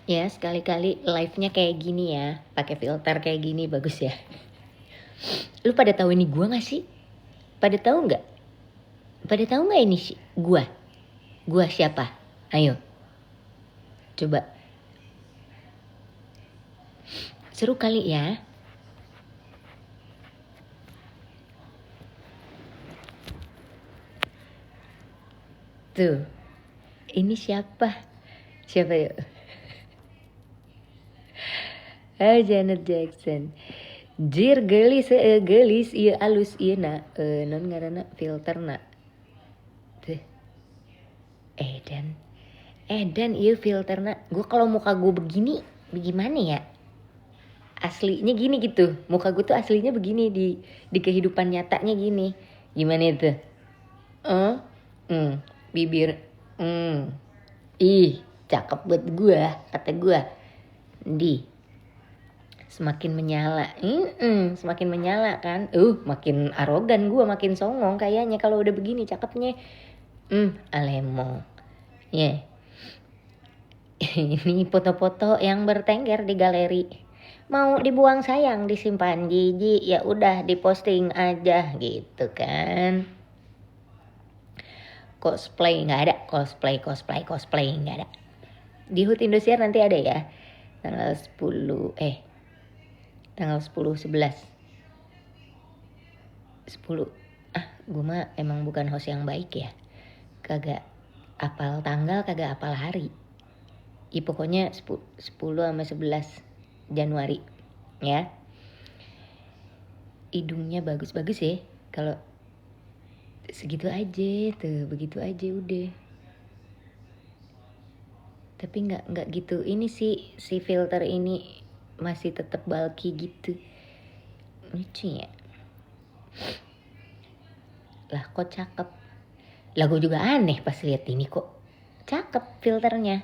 Ya sekali-kali live-nya kayak gini ya, pakai filter kayak gini bagus ya. Lu pada tahu ini gua nggak sih? Pada tahu nggak? Pada tahu nggak ini sih gua? Gua siapa? Ayo, coba. Seru kali ya. Tuh, ini siapa? Siapa yuk? Janet Jackson. Jir gelis iya alus iya na non ngaranna filter na. Tuh. Dan iya filter na. Gue kalau muka gue begini, bagaimana ya? Aslinya gini gitu. Muka gue tuh aslinya begini di kehidupan nyatanya gini. Gimana itu? Bibir. Ih, cakep buat gue, kata gue. Semakin menyala, semakin menyala kan, makin arogan gue, makin songong kayaknya kalau udah begini cakepnya. Alemo, ya. Ini foto-foto yang bertengger di galeri. Mau dibuang sayang, disimpan jijik, ya udah diposting aja gitu kan. Cosplay nggak ada, cosplay nggak ada. Di HUT Indosiar nanti ada ya, tanggal 10 11 gue mah emang bukan host yang baik ya, kagak apal tanggal, kagak apal hari. Pokoknya 10 sama 11 Januari ya. Hidungnya bagus-bagus ya, kalau segitu aja tuh, begitu aja udah. Tapi nggak gitu, ini si filter ini masih tetap bulky gitu, lucu ya. Lah kok cakep, lah gue juga aneh pas lihat ini kok cakep filternya.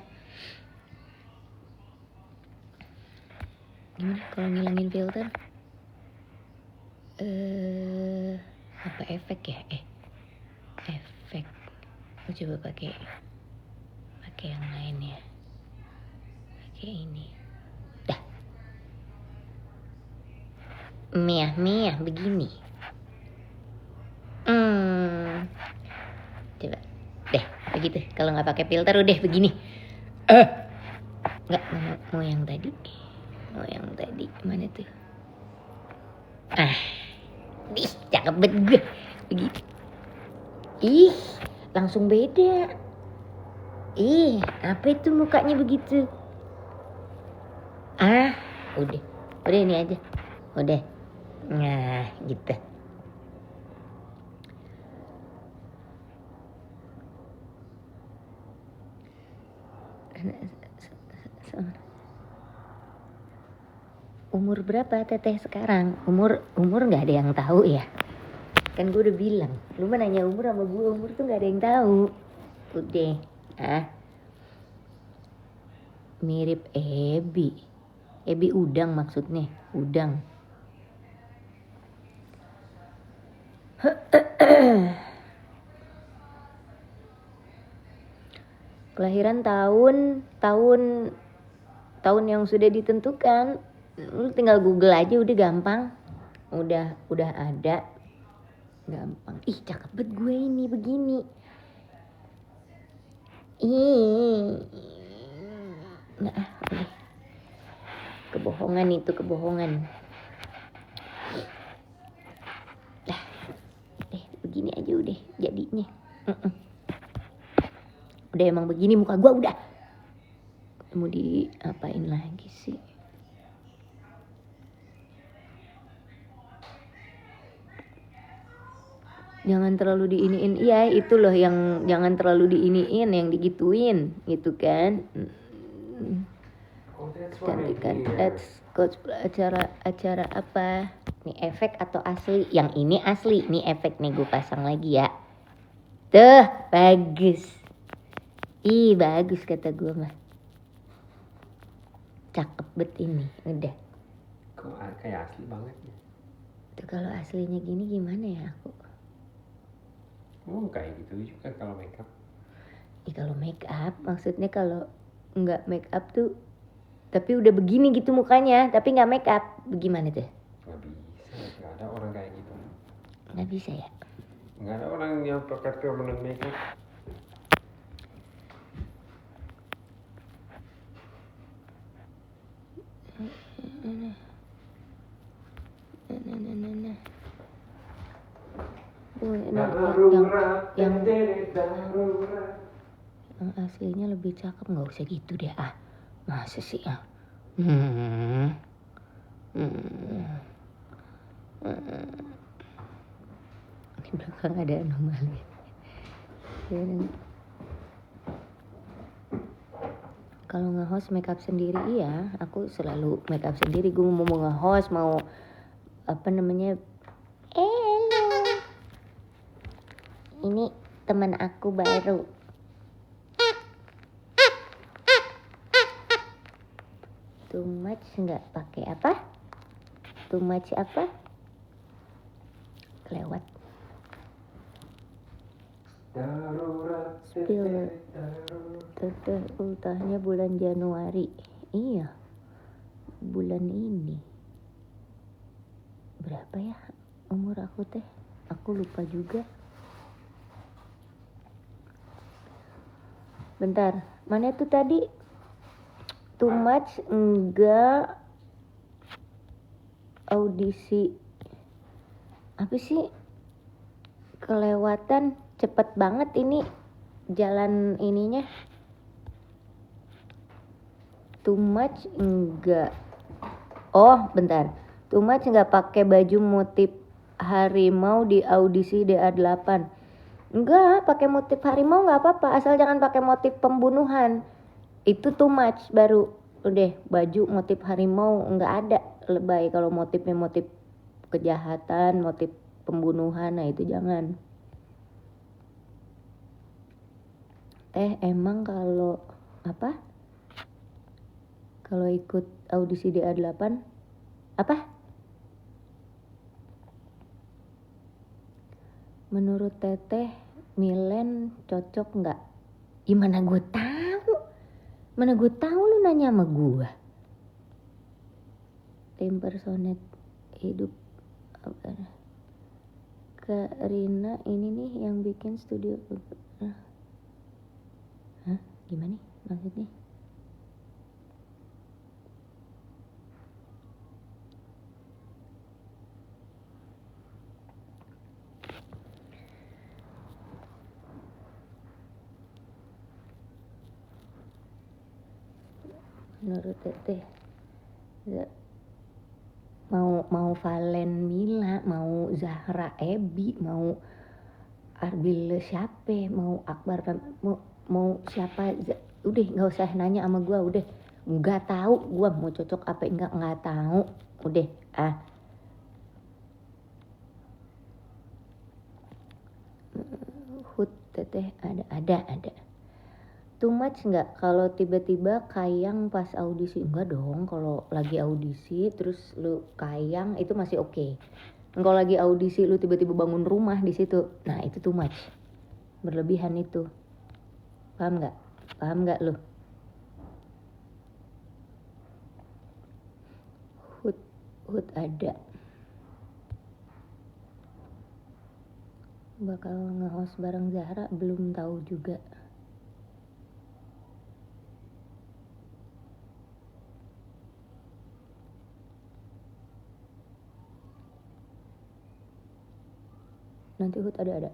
Gimana kalau ngilangin filter? Apa efek ya? Efek. Gue coba pakai yang lain ya. Pakai ini. Dah. Mia begini. Coba. Deh, begitu. Kalau nggak pakai filter udah begini. Nggak mau yang tadi. Mau yang tadi mana tuh? Cakep banget gue. Begitu. Ih, langsung beda. Apa itu mukanya begitu? Udah ini aja. Udah. Nah, gitu. Umur berapa teteh sekarang? Umur nggak ada yang tahu ya. Kan gue udah bilang, lu mah nanya umur sama gue, umur tuh nggak ada yang tahu. Udah. Mirip Ebi udang maksudnya, udang. Kelahiran tahun yang sudah ditentukan. Lu tinggal Google aja, udah gampang. Udah ada. Gampang. Cakep banget gue ini begini. Udah. Kebohongan itu, kebohongan. Begini aja udah jadinya. Udah emang begini muka gue udah. Mau diapain lagi sih? Jangan terlalu diiniin. Iya, itu loh yang jangan terlalu diiniin, yang digituin gitu kan. Cantikan acara apa? Nih efek atau asli? Yang ini asli, nih efek nih gue pasang lagi ya. Tuh, bagus. Bagus kata gue mah. Cakep bet ini, udah. Kok kayak asli banget ya? Tuh kalau aslinya gini gimana ya aku? Kayak gitu juga kalau make up. Kalau make up, maksudnya kalau nggak make up tuh Tapi udah begini gitu mukanya, tapi nggak make up. Bagaimana tuh? Nggak bisa, nggak ada orang kayak gitu. Nggak bisa ya? Nggak ada orang yang pakai permanent makeup. Yang aslinya lebih cakep, nggak usah gitu deh ah. Masa sih ah? Di belakang ada anomali. Kalau nge-host makeup sendiri iya, aku selalu makeup sendiri. Gue mau nge-host, mau apa namanya? Hello. Ini teman aku baru. Too much nggak pakai apa? Too much apa? Kelewat. Spill. Teteh ultahnya bulan Januari. Iya. Bulan ini. Berapa ya umur aku teh? Aku lupa juga. Bentar, mana tuh tadi? Too much enggak audisi. Apa sih? Kelewatan cepet banget ini jalan ininya. Too much enggak. Oh, bentar. Too much enggak pakai baju motif harimau di audisi DA8. Enggak, pakai motif harimau enggak apa-apa, asal jangan pakai motif pembunuhan. Itu too much baru. Udah, baju motif harimau enggak ada. Lebay kalau motifnya motif kejahatan, motif pembunuhan, nah itu jangan. Emang kalau apa? Kalau ikut audisi DA8 apa? Menurut Teteh, Milen cocok nggak? Gimana gue tahu? Mana gue tahu lu nanya sama gue? Impersonate hidup apa? Kak Rina ini nih yang bikin studio. Hah? Gimana nih maksudnya? Menurut Teteh mau Valen Mila, mau Zahra Ebi, mau Arbil siapa, mau Akbar, mau siapa, udah nggak usah nanya sama gue, udah nggak tahu gue mau cocok apa nggak tahu, udah Teteh ada. Too much nggak kalau tiba-tiba kayang pas audisi? Enggak dong, kalau lagi audisi terus lu kayang itu masih oke. Kalau lagi audisi lu tiba-tiba bangun rumah di situ, nah itu too much, berlebihan itu. Paham nggak lu? Hut ada. Bakal nge-host bareng Zahra belum tahu juga. Nanti Hut ada.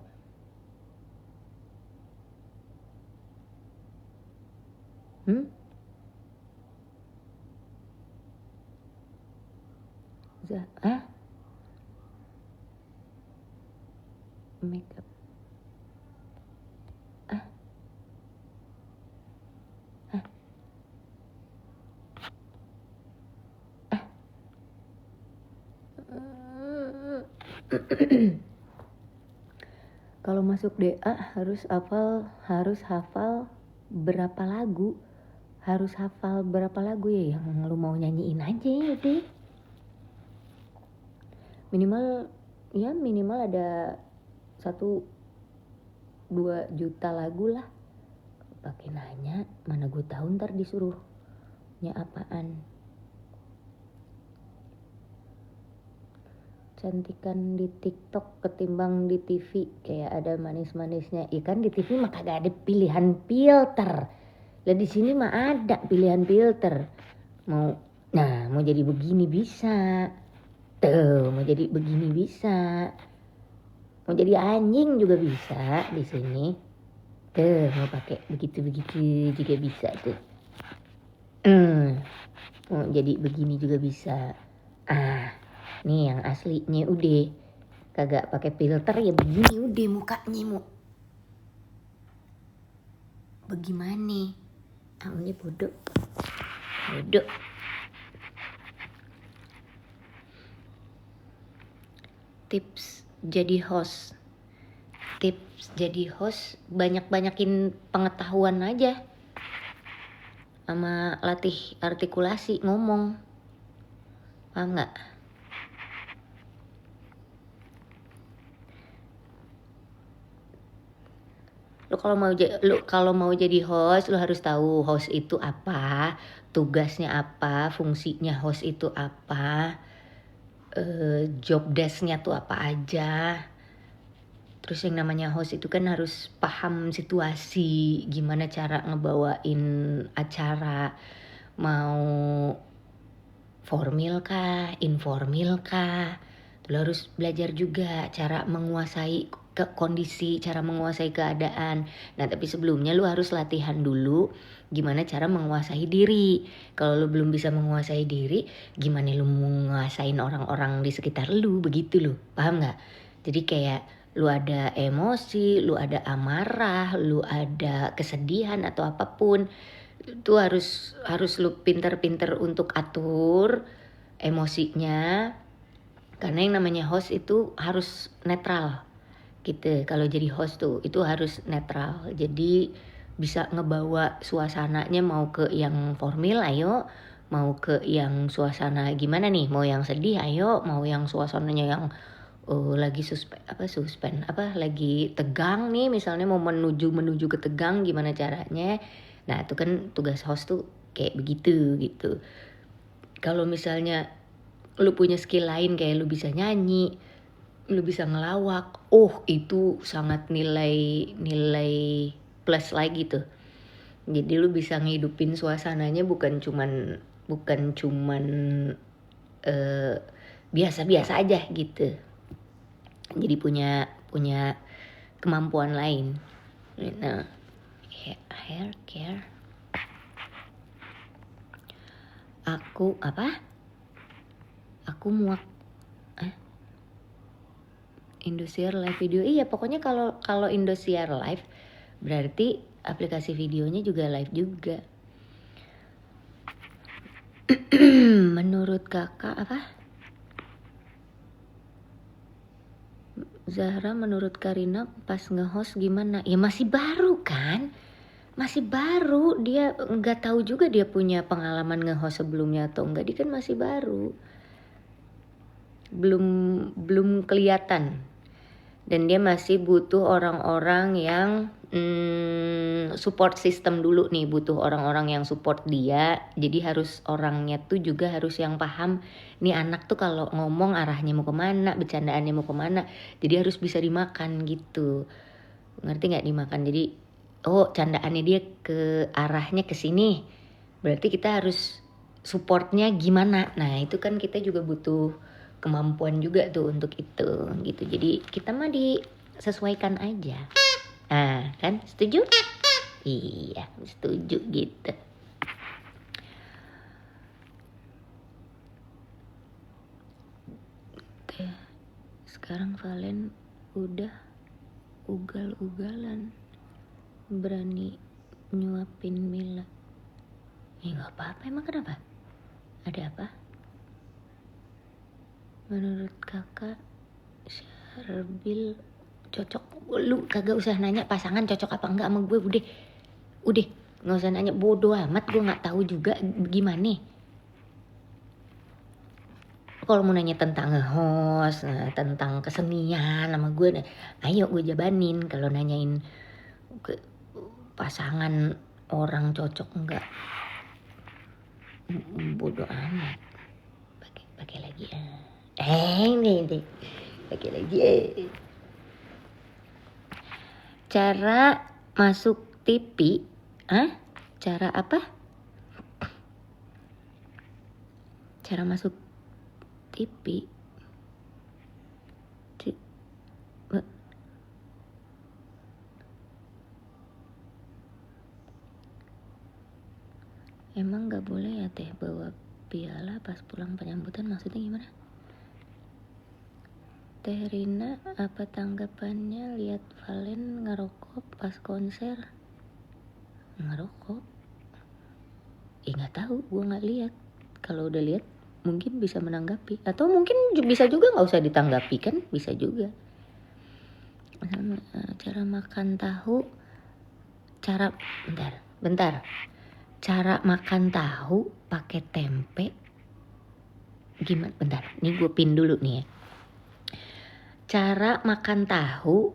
Makeup. Kalau masuk DA harus hafal berapa lagu? Harus hafal berapa lagu ya yang lu mau nyanyiin aja ya deh. Minimal ada 1-2 juta lagu lah. Pakai nanya, mana gue tahu ntar disuruh nya apaan? Cantikan di TikTok ketimbang di TV, kayak ada manis-manisnya. Ya kan di TV mah kagak ada pilihan filter. Lah di sini mah ada pilihan filter. Mau jadi begini bisa. Tuh, mau jadi begini bisa. Mau jadi anjing juga bisa di sini. Tuh, mau pakai begitu-begitu juga bisa tuh. Mau jadi begini juga bisa. Nih yang aslinya udah kagak pakai filter ya begini udah mukanya mau bagaimana? Ini bodoh. Tips jadi host banyak-banyakin pengetahuan aja sama latih artikulasi ngomong, paham nggak? Lu kalau mau jadi host, lu harus tahu host itu apa, tugasnya apa, fungsinya host itu apa, job desk-nya tuh apa aja. Terus yang namanya host itu kan harus paham situasi, gimana cara ngebawain acara, mau formal kah, informal kah. Lo harus belajar juga cara menguasai kondisi, cara menguasai keadaan. Nah tapi sebelumnya lu harus latihan dulu gimana cara menguasai diri. Kalau lu belum bisa menguasai diri, gimana lu menguasain orang-orang di sekitar lu, begitu lu, paham gak? Jadi kayak lu ada emosi, lu ada amarah, lu ada kesedihan atau apapun, itu harus lu pinter-pinter untuk atur emosinya. Karena yang namanya host itu harus netral gitu. Kalau jadi host tuh itu harus netral. Jadi bisa ngebawa suasananya mau ke yang formal ayo, mau ke yang suasana gimana nih, mau yang sedih ayo, mau yang suasananya yang lagi lagi tegang nih, misalnya mau menuju ke tegang, gimana caranya. Nah itu kan tugas host tuh kayak begitu gitu. Kalau misalnya lu punya skill lain kayak lu bisa nyanyi, lu bisa ngelawak, itu sangat nilai plus lagi tuh. Jadi lu bisa ngehidupin suasananya bukan cuman biasa-biasa aja gitu. Jadi punya kemampuan lain. Nah, hair care. Aku muak. Indosiar live video. Iya, pokoknya kalau Indosiar live berarti aplikasi videonya juga live juga. Menurut kakak apa? Zahra, menurut Karina pas nge-host gimana? Ya masih baru kan? Masih baru, dia nggak tahu juga dia punya pengalaman nge-host sebelumnya atau enggak. Dia kan masih baru. Belum kelihatan. Dan dia masih butuh orang-orang yang support system dulu nih, butuh orang-orang yang support dia. Jadi harus orangnya tuh juga harus yang paham nih anak tuh kalau ngomong arahnya mau kemana, bercandaannya mau kemana. Jadi harus bisa dimakan gitu, ngerti nggak? Dimakan. Jadi candaannya dia ke arahnya ke sini, berarti kita harus supportnya gimana. Nah itu kan kita juga butuh kemampuan juga tuh untuk itu gitu. Jadi kita mah disesuaikan aja. Kan setuju? Iya setuju gitu. Sekarang Valen udah ugal-ugalan berani nyuapin Mila. Ya nggak apa-apa, emang kenapa? Ada apa? Menurut kakak Syarbil cocok? Lu kagak usah nanya pasangan cocok apa enggak sama gue, udah nggak usah nanya, bodoh amat, gue nggak tahu juga gimana. Kalau mau nanya tentang nge-host, tentang kesenian sama gue, ayo gue jabanin. Kalau nanyain ke pasangan orang cocok enggak, Bodoh amat. Pakai lagi ini pakai lagi cara masuk TV. Cara apa? Cara masuk TV. Emang gak boleh ya teh bawa piala pas pulang penyambutan, maksudnya gimana? Teh Rina, apa tanggapannya lihat Valen ngerokok pas konser? Ngerokok? Nggak tahu, gue nggak lihat. Kalau udah lihat mungkin bisa menanggapi, atau mungkin bisa juga nggak usah ditanggapi kan, bisa juga. Cara makan tahu, bentar. Cara makan tahu pakai tempe gimana? Bentar, nih gue pin dulu nih ya. Cara makan tahu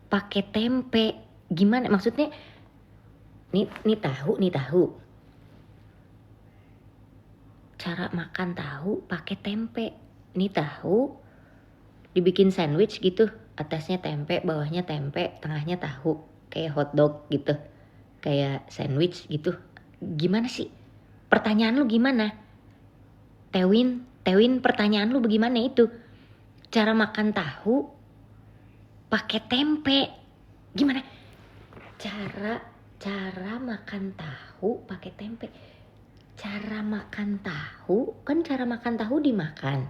pakai tempe gimana? Maksudnya nih tahu. Cara makan tahu pakai tempe. Nih tahu dibikin sandwich gitu, atasnya tempe, bawahnya tempe, tengahnya tahu, kayak hotdog gitu, kayak sandwich gitu. Gimana sih? Pertanyaan lu gimana? Tewin, pertanyaan lu bagaimana itu? Cara makan tahu pakai tempe. Gimana? Cara makan tahu pakai tempe. Cara makan tahu, kan cara makan tahu dimakan.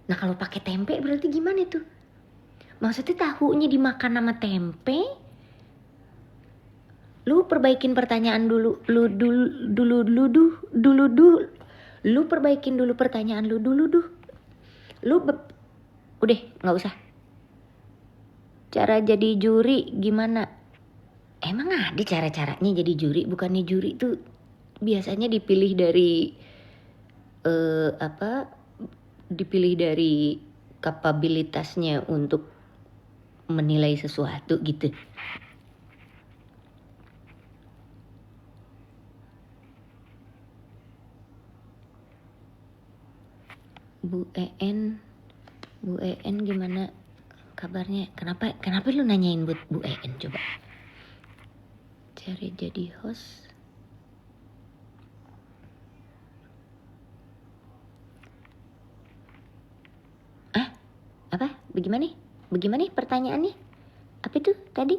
Nah, kalau pakai tempe berarti gimana tuh? Maksudnya tahunya dimakan sama tempe? Lu perbaikin pertanyaan dulu. Lu perbaikin dulu pertanyaan lu dulu. Udah, nggak usah. Cara jadi juri gimana? Emang ada cara-caranya jadi juri? Bukannya juri tuh biasanya dipilih dari dipilih dari kapabilitasnya untuk menilai sesuatu gitu. Bu EN gimana kabarnya? Kenapa lu nanyain buat Bu EN coba? Cari jadi host. Apa? Bagaimana pertanyaannya? Apa itu tadi?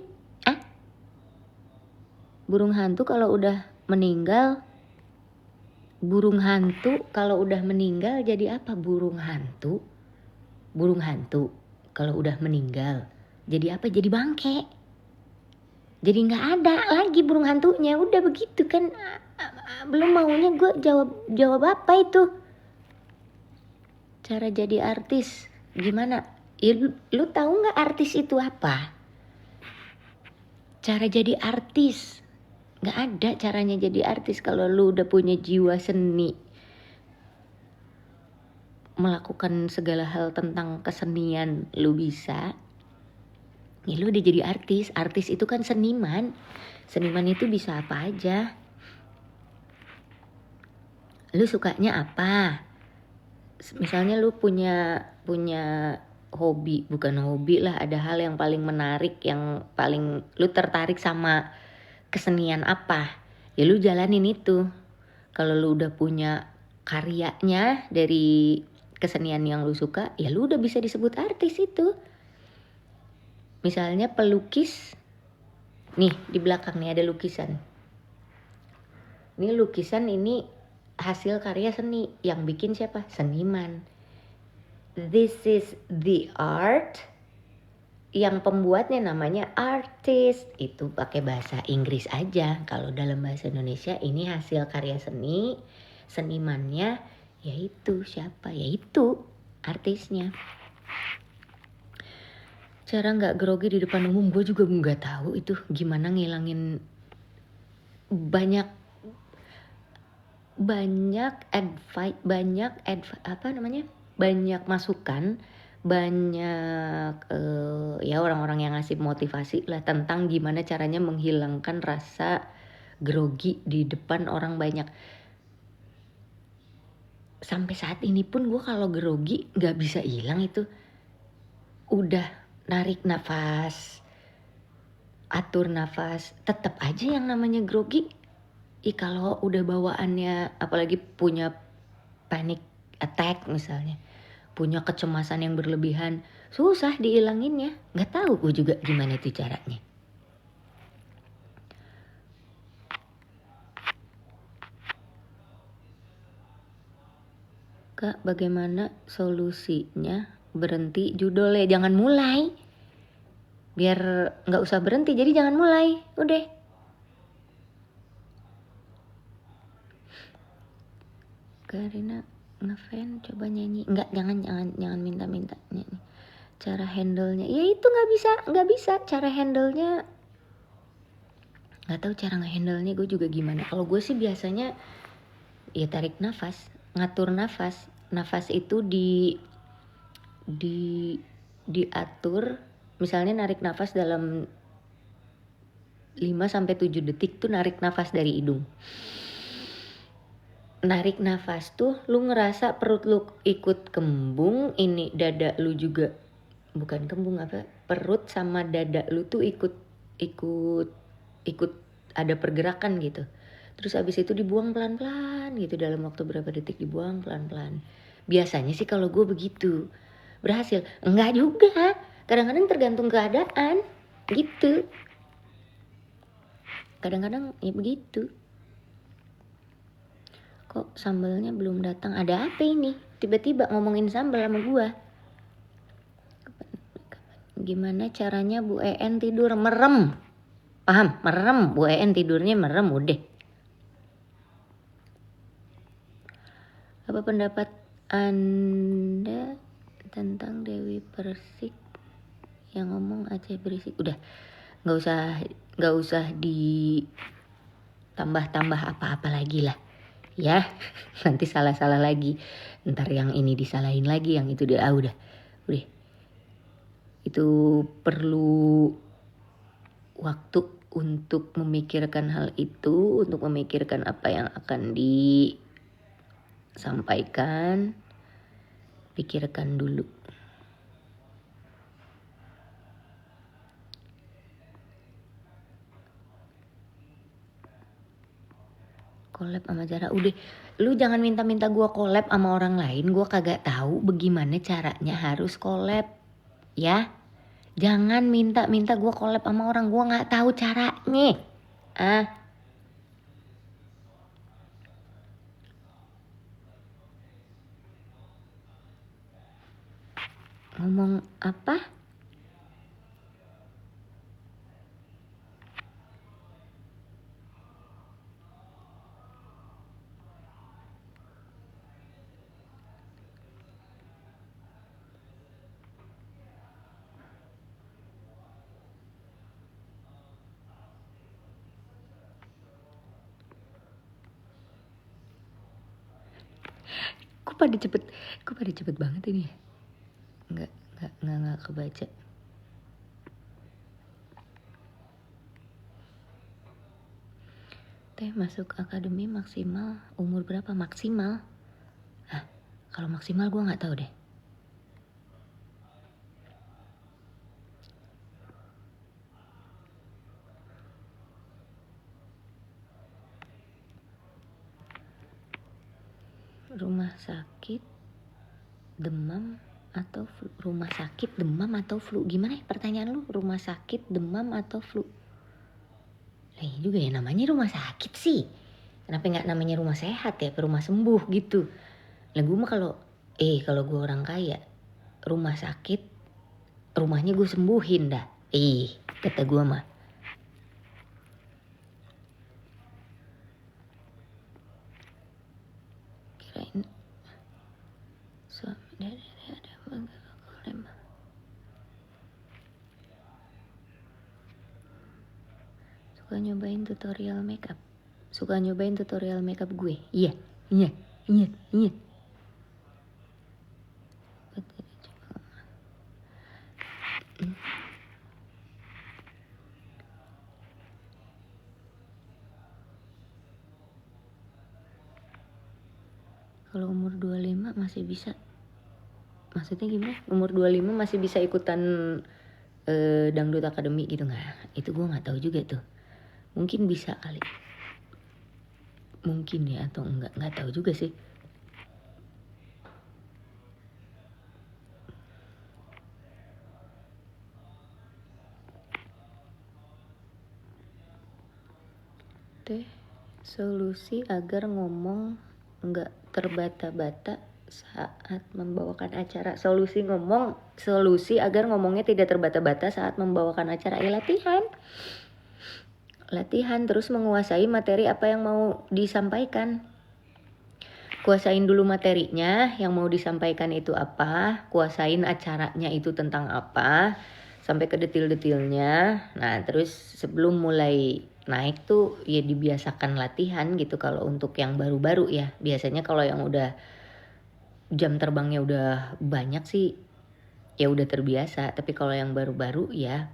Burung hantu kalau udah meninggal jadi apa? Burung hantu kalau udah meninggal jadi apa? Jadi bangke. Jadi nggak ada lagi burung hantunya. Udah begitu kan. Belum maunya gue jawab apa itu? Cara jadi artis gimana? Lu tahu nggak artis itu apa? Cara jadi artis nggak ada caranya jadi artis kalau lu udah punya jiwa seni, melakukan segala hal tentang kesenian lu bisa, ya lu udah jadi artis. Artis itu kan seniman itu bisa apa aja. Lu sukanya apa? Misalnya lu punya hobi, bukan hobi lah, ada hal yang paling menarik, yang paling lu tertarik sama kesenian apa, ya lu jalanin itu. Kalau lu udah punya karyanya dari kesenian yang lu suka, ya lu udah bisa disebut artis itu. Misalnya pelukis, nih di belakang nih ada lukisan. Ini lukisan ini hasil karya seni, yang bikin siapa? Seniman. This is the art, yang pembuatnya namanya artist. Itu pakai bahasa Inggris aja. Kalau dalam bahasa Indonesia ini hasil karya seni, senimannya yaitu siapa? Yaitu artisnya. Cara nggak grogi di depan umum, gue juga nggak tahu itu gimana ngilangin banyak masukan, banyak ya orang-orang yang ngasih motivasi lah tentang gimana caranya menghilangkan rasa grogi di depan orang banyak. sampai saat ini pun gue kalau grogi nggak bisa hilang itu. Udah narik nafas, atur nafas, tetap aja yang namanya grogi. Kalau udah bawaannya, apalagi punya panic attack misalnya, punya kecemasan yang berlebihan, susah dihilanginnya. Nggak tahu gue juga gimana itu caranya. Kak, bagaimana solusinya berhenti judulnya? Jangan mulai. Biar nggak usah berhenti, jadi jangan mulai. Udah. Karina ngefan coba nyanyi. Enggak, jangan minta nyanyi. Cara handle-nya, ya itu nggak bisa. Cara handle-nya nggak tahu, cara ngehandle-nya gue juga gimana. Kalau gue sih biasanya ya tarik nafas, ngatur nafas. Nafas itu diatur. Misalnya narik nafas dalam 5-7 detik tuh narik nafas dari hidung. Narik nafas tuh lu ngerasa perut lu ikut kembung, ini dada lu juga bukan kembung apa, perut sama dada lu tuh ikut ada pergerakan gitu. Terus abis itu dibuang pelan-pelan gitu, dalam waktu berapa detik dibuang pelan-pelan. Biasanya sih kalau gue begitu berhasil. Enggak juga, kadang-kadang tergantung keadaan gitu. Kadang-kadang ya begitu. Kok sambalnya belum datang? Ada apa ini? Tiba-tiba ngomongin sambal sama gua. Gimana caranya Bu En tidur merem? Paham? Merem. Bu En tidurnya merem udah. Apa pendapat Anda tentang Dewi Persik yang ngomong Aceh berisik? Udah, nggak usah ditambah-tambah apa-apa lagi lah. Ya, nanti salah-salah lagi. Ntar yang ini disalahin lagi, yang itu udah. Itu perlu waktu untuk memikirkan hal itu, untuk memikirkan apa yang akan disampaikan. Pikirkan dulu. Collab sama Zara, udah. Lu jangan minta-minta gue collab sama orang lain. Gue kagak tahu bagaimana caranya harus collab, ya. Jangan minta gue collab sama orang, gue nggak tahu caranya. Ngomong apa? Kok pada cepet banget ini ya? Nggak kebaca. Teh masuk akademi maksimal umur berapa? Maksimal? Kalau maksimal gue nggak tahu deh. Rumah sakit demam atau flu? Rumah sakit demam atau flu? Gimana ya pertanyaan lu? Rumah sakit demam atau flu? Ini juga ya namanya rumah sakit sih. Kenapa nggak namanya rumah sehat ya? Rumah sembuh gitu. Lah gue mah kalau gue orang kaya, rumah sakit, rumahnya gue sembuhin dah. Kata gue mah. Kirain suami dari ada kolem. Suka nyobain tutorial makeup gue. Iya. Kalau umur 25 masih bisa. Maksudnya gimana? Umur 25 masih bisa ikutan dangdut akademi gitu nggak? Itu gue nggak tahu juga tuh. Mungkin bisa kali. Mungkin ya atau enggak, nggak tahu juga sih. Solusi agar ngomong nggak terbata-bata saat membawakan acara. Solusi agar ngomongnya tidak terbata-bata saat membawakan acara. Latihan terus menguasai materi apa yang mau disampaikan. Kuasain dulu materinya yang mau disampaikan itu apa, kuasain acaranya itu tentang apa, sampai ke detil-detilnya. Nah terus sebelum mulai naik tuh ya dibiasakan latihan gitu. Kalau untuk yang baru-baru ya, biasanya kalau yang udah jam terbangnya udah banyak sih ya udah terbiasa. Tapi kalau yang baru-baru ya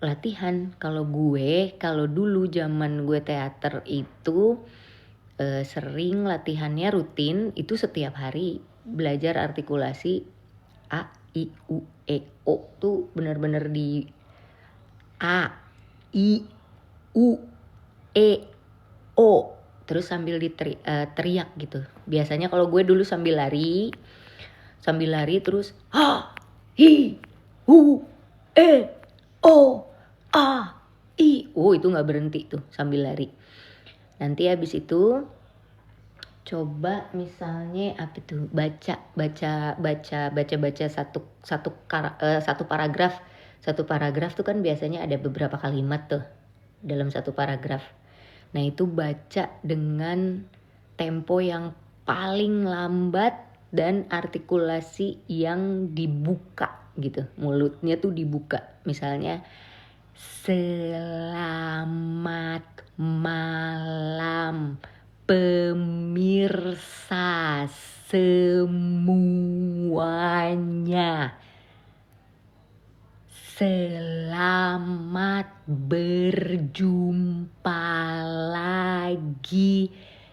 latihan. Kalau dulu zaman gue teater itu sering latihannya rutin itu setiap hari. Belajar artikulasi A, I, U, E, O tuh bener-bener di A, I, U, E, O. Terus sambil teriak gitu. Biasanya kalau gue dulu sambil lari terus A, I, U, E, O, A, I. Oh itu gak berhenti tuh sambil lari. Nanti habis itu coba misalnya apa tuh baca satu paragraf tuh kan biasanya ada beberapa kalimat tuh dalam satu paragraf. Nah itu baca dengan tempo yang paling lambat dan artikulasi yang dibuka gitu, mulutnya tuh dibuka. Misalnya selamat malam pemirsa semuanya. Selamat berjumpa lagi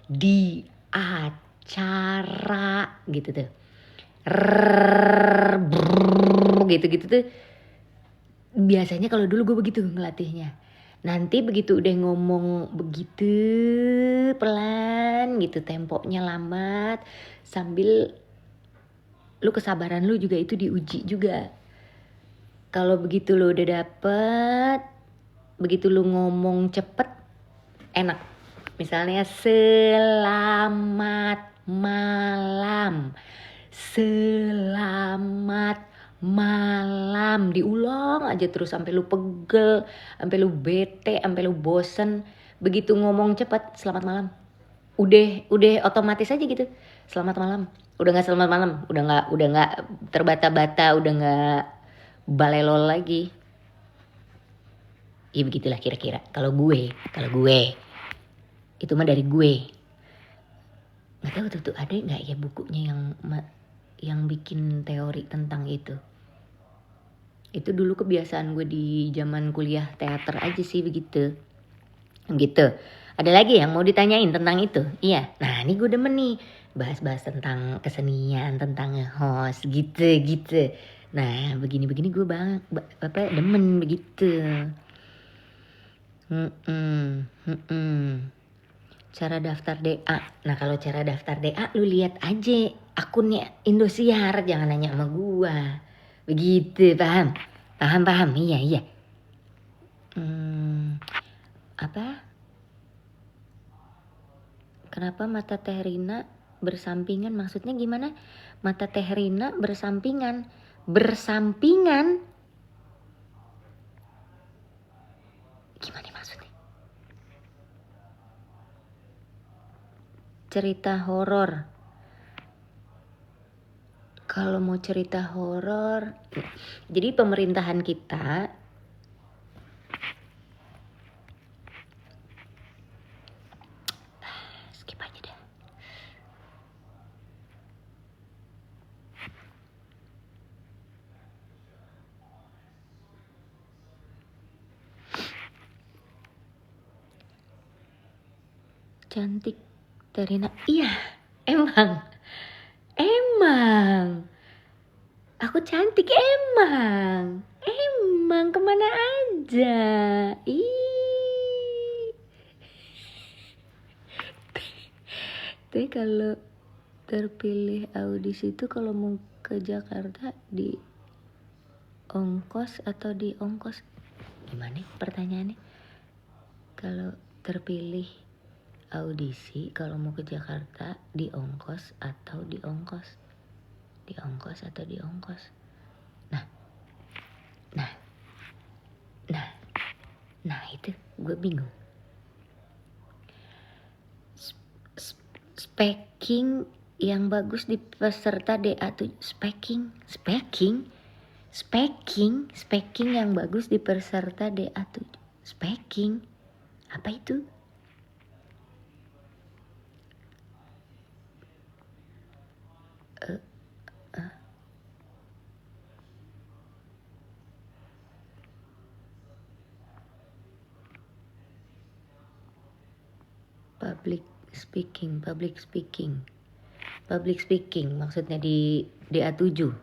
di acara gitu tuh. Gitu-gitu tuh. Biasanya kalau dulu gue begitu ngelatihnya. Nanti begitu udah ngomong begitu pelan gitu, temponya lambat, sambil lu kesabaran lu juga itu diuji juga. Kalau begitu lu udah dapet, begitu lu ngomong cepet, enak. Misalnya selamat malam, selamat malam, diulang aja terus sampai lu pegel, sampai lu bete, sampai lu bosen. Begitu ngomong cepet, selamat malam, udah otomatis aja gitu, selamat malam. Udah nggak selamat malam, udah nggak terbata-bata, udah nggak balelol lagi. Ya begitulah kira-kira. Kalau gue itu mah dari gue. Nggak tahu tuh ada nggak ya bukunya yang bikin teori tentang itu. Itu dulu kebiasaan gue di zaman kuliah teater aja sih begitu. Gitu. Ada lagi yang mau ditanyain tentang itu? Iya. Nah ini gue demen nih bahas-bahas tentang kesenian, tentang nge-host gitu. Nah begini-begini gue demen begitu. Cara daftar DA. Nah kalau cara daftar DA lu lihat aja akunnya Indosiar, jangan nanya sama gua. Begitu, paham? Paham. Iya. Apa? Kenapa mata Teh Rina bersampingan? Maksudnya gimana? Mata Teh Rina bersampingan? Gimana maksudnya? Cerita horor. Kalau mau cerita horor, jadi pemerintahan kita skip aja deh. Cantik Terina, iya Emang aku cantik emang kemana aja. Ih. Tapi kalau terpilih audisi itu kalau mau ke Jakarta di ongkos atau di ongkos? Gimana pertanyaannya? Kalau terpilih audisi kalau mau ke Jakarta di ongkos atau di ongkos? Di ongkos atau di ongkos? Nah itu gue bingung. Speaking yang bagus di peserta DA tuh speaking yang bagus di peserta DA tuh speaking apa itu? Public speaking maksudnya di DA7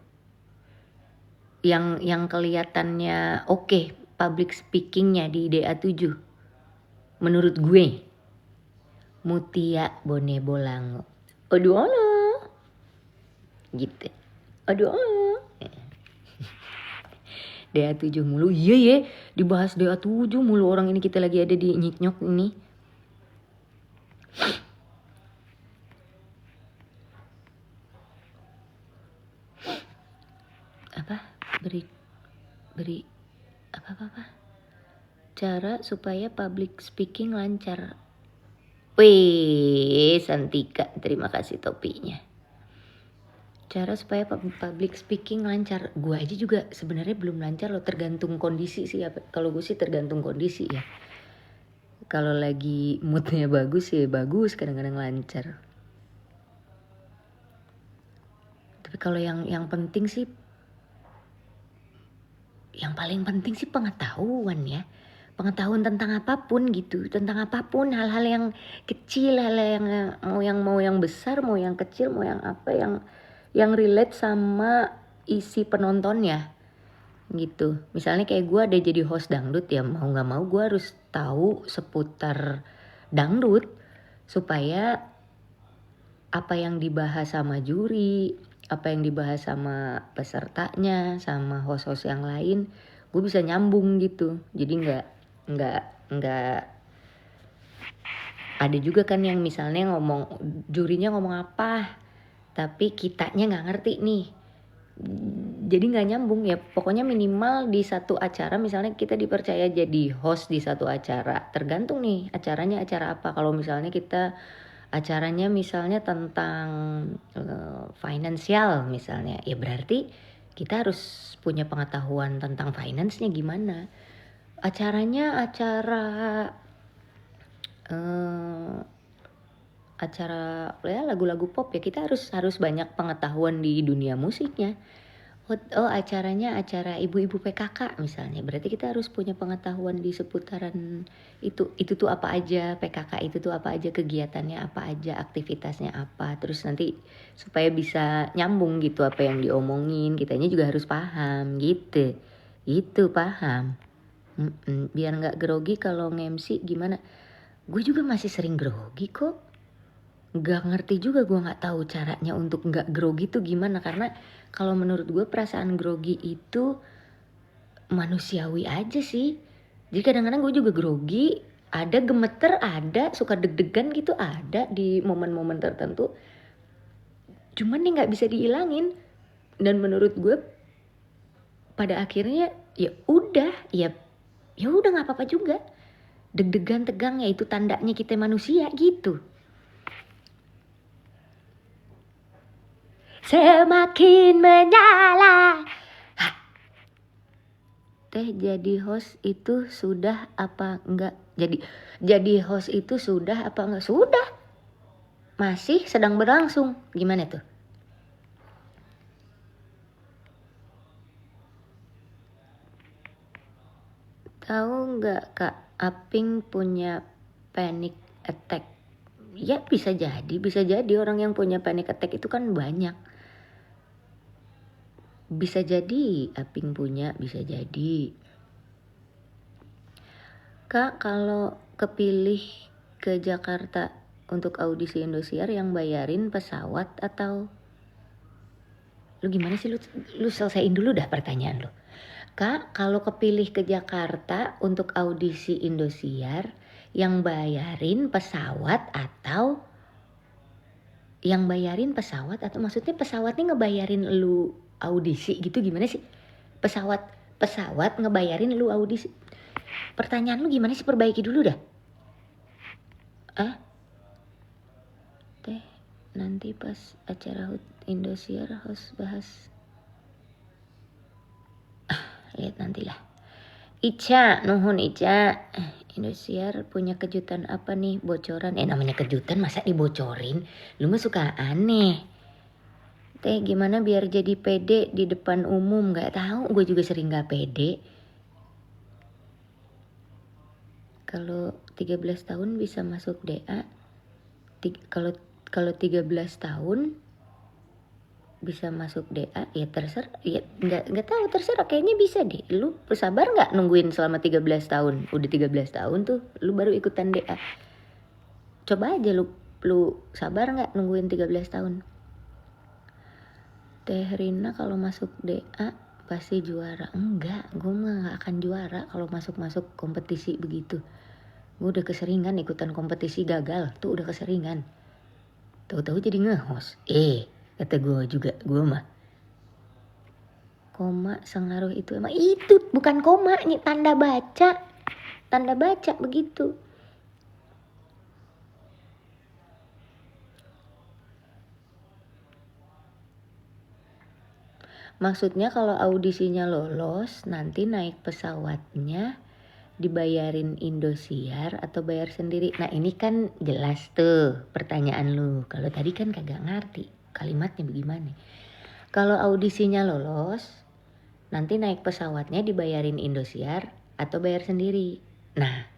yang kelihatannya oke, public speakingnya di DA7 menurut gue Mutia Bone Bolango. Aduh Allah gitu. Aduh Allah. DA7 mulu. Iya ya, dibahas DA7 mulu orang ini, kita lagi ada di nyiknyok ini. Apa? Beri apa? Cara supaya public speaking lancar. Wih, Santika, terima kasih topinya. Cara supaya public speaking lancar. Gue aja juga sebenarnya belum lancar loh, tergantung kondisi sih. Kalau gue sih tergantung kondisi ya. Kalau lagi moodnya bagus ya bagus, kadang-kadang lancar. Tapi kalau yang penting sih, yang paling penting sih pengetahuan ya. Pengetahuan tentang apapun gitu, tentang apapun, hal-hal yang kecil, hal yang mau yang besar, mau yang kecil, mau yang apa, yang relate sama isi penontonnya gitu. Misalnya kayak gue ada jadi host dangdut ya, mau nggak mau gue harus tahu seputar dangdut supaya apa yang dibahas sama juri, apa yang dibahas sama pesertanya, sama host-host yang lain, gue bisa nyambung gitu. Jadi nggak ada juga kan yang misalnya jurinya ngomong apa tapi kitanya nggak ngerti nih, jadi nggak nyambung ya. Pokoknya minimal di satu acara, misalnya kita dipercaya jadi host di satu acara, tergantung nih acaranya acara apa. Kalau misalnya kita acaranya misalnya tentang finansial misalnya, ya berarti kita harus punya pengetahuan tentang finance-nya gimana. Acaranya acara ya lagu-lagu pop ya, kita harus banyak pengetahuan di dunia musiknya. Oh acaranya acara ibu-ibu PKK misalnya, berarti kita harus punya pengetahuan di seputaran itu tuh apa aja, PKK itu tuh apa aja, kegiatannya apa aja, aktivitasnya apa, terus nanti supaya bisa nyambung gitu apa yang diomongin, kitanya juga harus paham gitu paham. Biar nggak grogi kalau nge-MC gimana. Gue juga masih sering grogi kok, nggak ngerti juga, gue nggak tahu caranya untuk nggak grogi tuh gimana. Karena kalau menurut gue perasaan grogi itu manusiawi aja sih. Jadi kadang-kadang gue juga grogi, ada gemeter, ada suka deg-degan gitu, ada di momen-momen tertentu. Cuman nih nggak bisa dihilangin. Dan menurut gue pada akhirnya ya udah nggak apa-apa juga. Deg-degan, tegang ya itu tandanya kita manusia gitu. Semakin menyala. Teh jadi host itu sudah apa enggak? Jadi host itu sudah apa enggak? Sudah. Masih sedang berlangsung. Gimana tuh? Tahu enggak Kak, Aping punya panic attack? Ya bisa jadi orang yang punya panic attack itu kan banyak. Bisa jadi Aping punya, bisa jadi. Kak, kalau kepilih ke Jakarta untuk audisi Indosiar yang bayarin pesawat atau lu gimana sih, lu selesaiin dulu dah pertanyaan lu. Kak, kalau kepilih ke Jakarta untuk audisi Indosiar yang bayarin pesawat atau maksudnya pesawatnya ngebayarin lu audisi gitu, gimana sih? Pesawat ngebayarin lu audisi. Pertanyaan lu gimana sih, perbaiki dulu dah. Teh, nanti pas acara HUT Indosiar harus bahas. Lihat nantilah. Ica, nuhun Ica. Indosiar punya kejutan apa nih, bocoran? Namanya kejutan masa dibocorin? Lu mah suka aneh. Teh, gimana biar jadi pede di depan umum? Gak tahu, gue juga sering gak pede. Kalau 13 tahun bisa masuk DA. Kalau 13 tahun bisa masuk DA, ya terserah. Ya nggak tahu, terserah, kayaknya bisa deh. Lu sabar nggak nungguin selama 13 tahun? Udah 13 tahun tuh lu baru ikutan DA. Coba aja lu sabar nggak nungguin 13 tahun. Teh Rina kalau masuk DA pasti juara. Enggak, gue mah nggak akan juara kalau masuk kompetisi begitu. Gue udah keseringan ikutan kompetisi gagal, tuh udah keseringan. Tahu-tahu jadi nge-host. Kata gue juga, gue mah. Koma sengaruh itu, emang itu bukan koma, ini tanda baca begitu. Maksudnya kalau audisinya lolos, nanti naik pesawatnya dibayarin Indosiar atau bayar sendiri? Nah ini kan jelas tuh pertanyaan lu. Kalau tadi kan kagak ngerti kalimatnya bagaimana. Kalau audisinya lolos, nanti naik pesawatnya dibayarin Indosiar atau bayar sendiri. Nah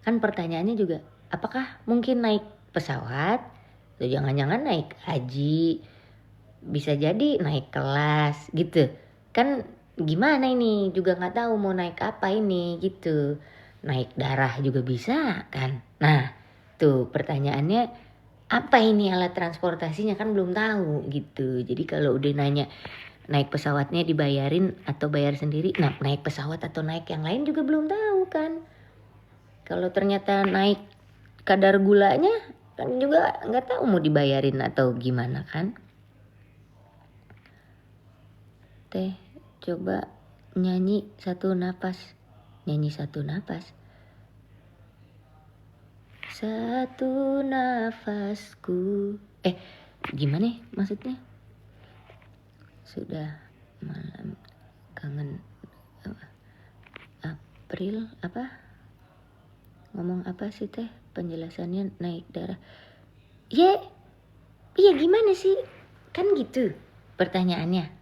kan pertanyaannya juga, apakah mungkin naik pesawat? Atau jangan-jangan naik haji, bisa jadi naik kelas gitu kan. Gimana ini juga nggak tahu mau naik apa ini gitu. Naik darah juga bisa kan. Nah tuh pertanyaannya, apa ini alat transportasinya, kan belum tahu gitu. Jadi kalau udah nanya naik pesawatnya dibayarin atau bayar sendiri, nah naik pesawat atau naik yang lain juga belum tahu kan. Kalau ternyata naik kadar gulanya kan juga nggak tahu mau dibayarin atau gimana kan. Teh, coba nyanyi satu napas. Satu nafasku. Gimana maksudnya? Sudah malam kangen. April apa? Ngomong apa sih Teh? Penjelasannya naik darah. Iya gimana sih? Kan gitu pertanyaannya.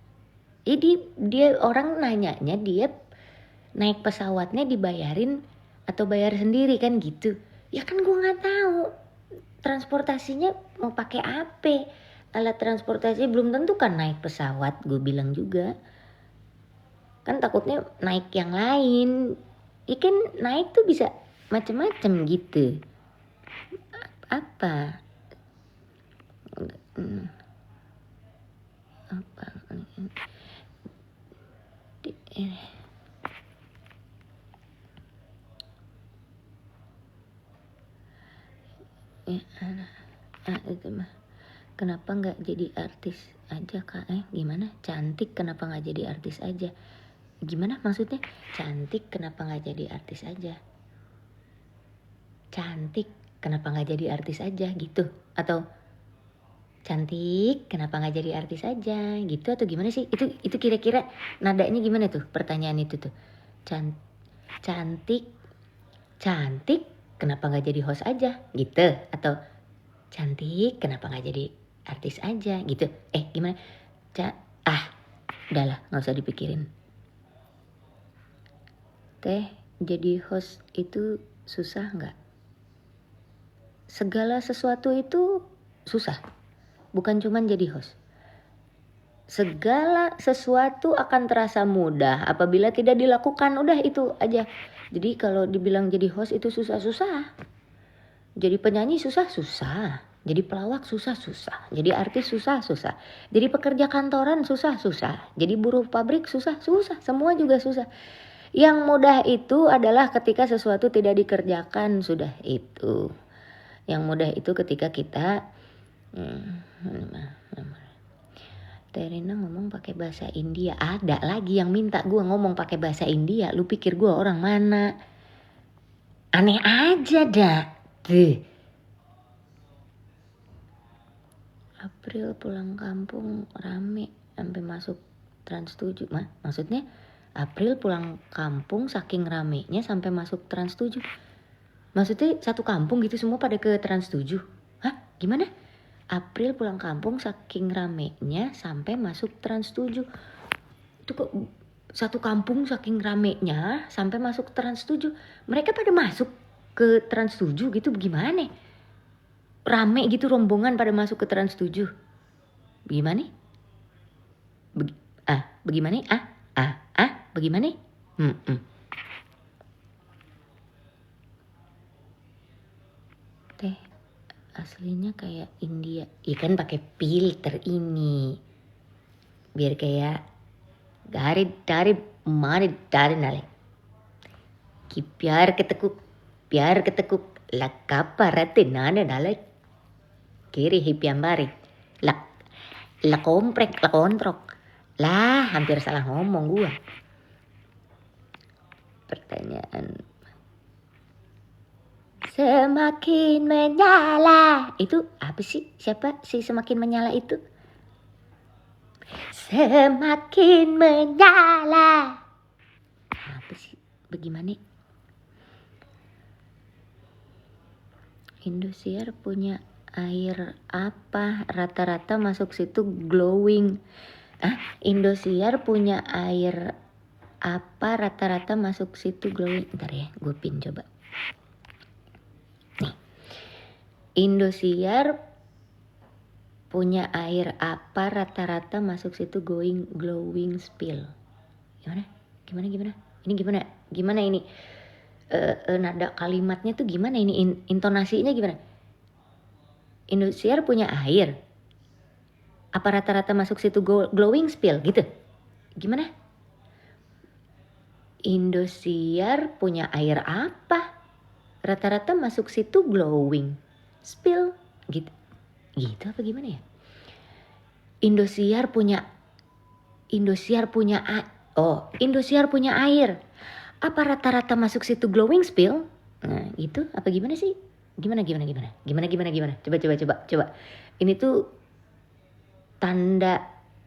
Jadi dia orang nanyanya dia naik pesawatnya dibayarin atau bayar sendiri kan gitu. Ya kan gue nggak tahu transportasinya mau pakai apa. Alat transportasi belum tentu kan naik pesawat, gue bilang juga. Kan takutnya naik yang lain. Ikan naik tuh bisa macem-macem gitu. Apa? Itu mah. Kenapa nggak jadi artis aja Kak? Gimana? Cantik kenapa nggak jadi artis aja? Gimana maksudnya? Cantik kenapa nggak jadi artis aja? Cantik kenapa nggak jadi artis aja gitu? Atau cantik kenapa nggak jadi artis aja gitu, atau gimana sih? Itu kira-kira nadanya gimana tuh pertanyaan itu tuh? Cantik kenapa nggak jadi host aja gitu, atau cantik kenapa nggak jadi artis aja gitu? Gimana? Udahlah nggak usah dipikirin. Teh, jadi host itu susah nggak? segala sesuatu itu susah. Bukan cuman jadi host. Segala sesuatu akan terasa mudah apabila tidak dilakukan. Udah itu aja. Jadi kalau dibilang jadi host itu susah-susah. Jadi penyanyi susah-susah. Jadi pelawak susah-susah. Jadi artis susah-susah. Jadi pekerja kantoran susah-susah. Jadi buruh pabrik susah-susah. Semua juga susah. Yang mudah itu adalah ketika sesuatu tidak dikerjakan. Sudah itu. Yang mudah itu ketika kita Terina ngomong pakai bahasa India. Ada lagi yang minta gue ngomong pakai bahasa India. Lu pikir gue orang mana? Aneh aja dah. April pulang kampung rame sampai masuk Trans 7. Maksudnya April pulang kampung saking ramenya sampai masuk Trans 7. Maksudnya satu kampung gitu semua pada ke Trans 7. Hah? Gimana? April pulang kampung saking ramenya sampai masuk Trans 7. Itu kok satu kampung saking ramenya sampai masuk Trans 7. Mereka pada masuk ke Trans 7 gitu gimana? Rame gitu rombongan pada masuk ke Trans 7. Bagaimana? Bagaimana? Bagaimana? Teh aslinya kayak India. Ikan pakai filter ini. Biar kayak dari mana dari nale. Biar ketekuk la kaparate nane nale. Kiri hipian bari. La komprek, la kontrok. Lah, hampir salah ngomong gua. Pertanyaan. Semakin menyala. Itu apa sih? Siapa sih semakin menyala itu? Semakin menyala. Apa sih? Bagaimana? Indosiar punya air apa? Rata-rata masuk situ glowing. Indosiar punya air apa? Rata-rata masuk situ glowing. Bentar ya, gue pin coba. Nih. Indosiar punya air apa? Rata-rata masuk situ glowing spill. Gimana? Ini gimana? Gimana ini? Nada kalimatnya tuh gimana ini? Intonasinya gimana? Indosiar punya air. Apa rata-rata masuk situ glowing spill gitu? Gimana? Indosiar punya air apa? Rata-rata masuk situ glowing spill gitu. Gitu apa gimana ya? Indosiar punya air. Apa rata-rata masuk situ glowing spill? Nah, gitu apa gimana sih? Gimana? Coba. Ini tuh tanda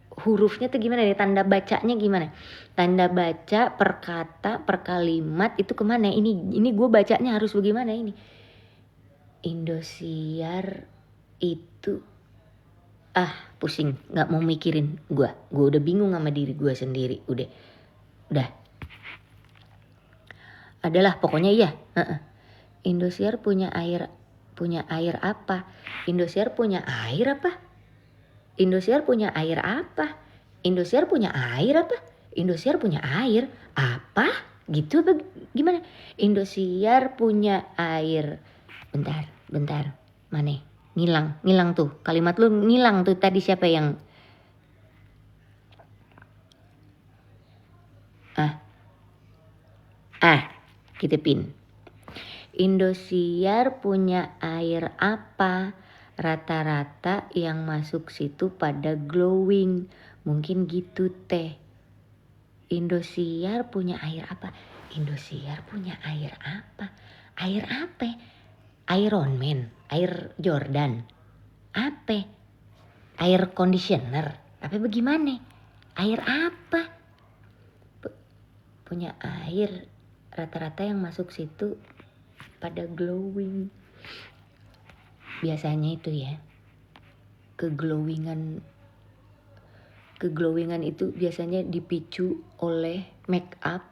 hurufnya tuh gimana nih? Tanda bacanya gimana? Tanda baca per kata, per kalimat itu kemana? Ini gue bacanya harus bagaimana ini? Indosiar itu pusing, nggak mau mikirin gue udah bingung sama diri gue sendiri, udah adalah pokoknya iya. Indosiar punya air apa? Indosiar punya air apa? Indosiar punya air apa? Indosiar punya air apa? Indosiar punya air apa? Gitu apa gimana? Indosiar punya air. Bentar. Mana? Ngilang tuh. Kalimat lu ngilang tuh tadi siapa yang gitu pin. Indosiar punya air apa? Rata-rata yang masuk situ pada glowing. Mungkin gitu teh. Indosiar punya air apa? Indosiar punya air apa? Air apa? Iron Man, air Jordan. Apa? Air conditioner. Apa bagaimana? Air apa? Punya air. Rata-rata yang masuk situ pada glowing. Biasanya itu ya. Keglowingan itu biasanya dipicu oleh make up,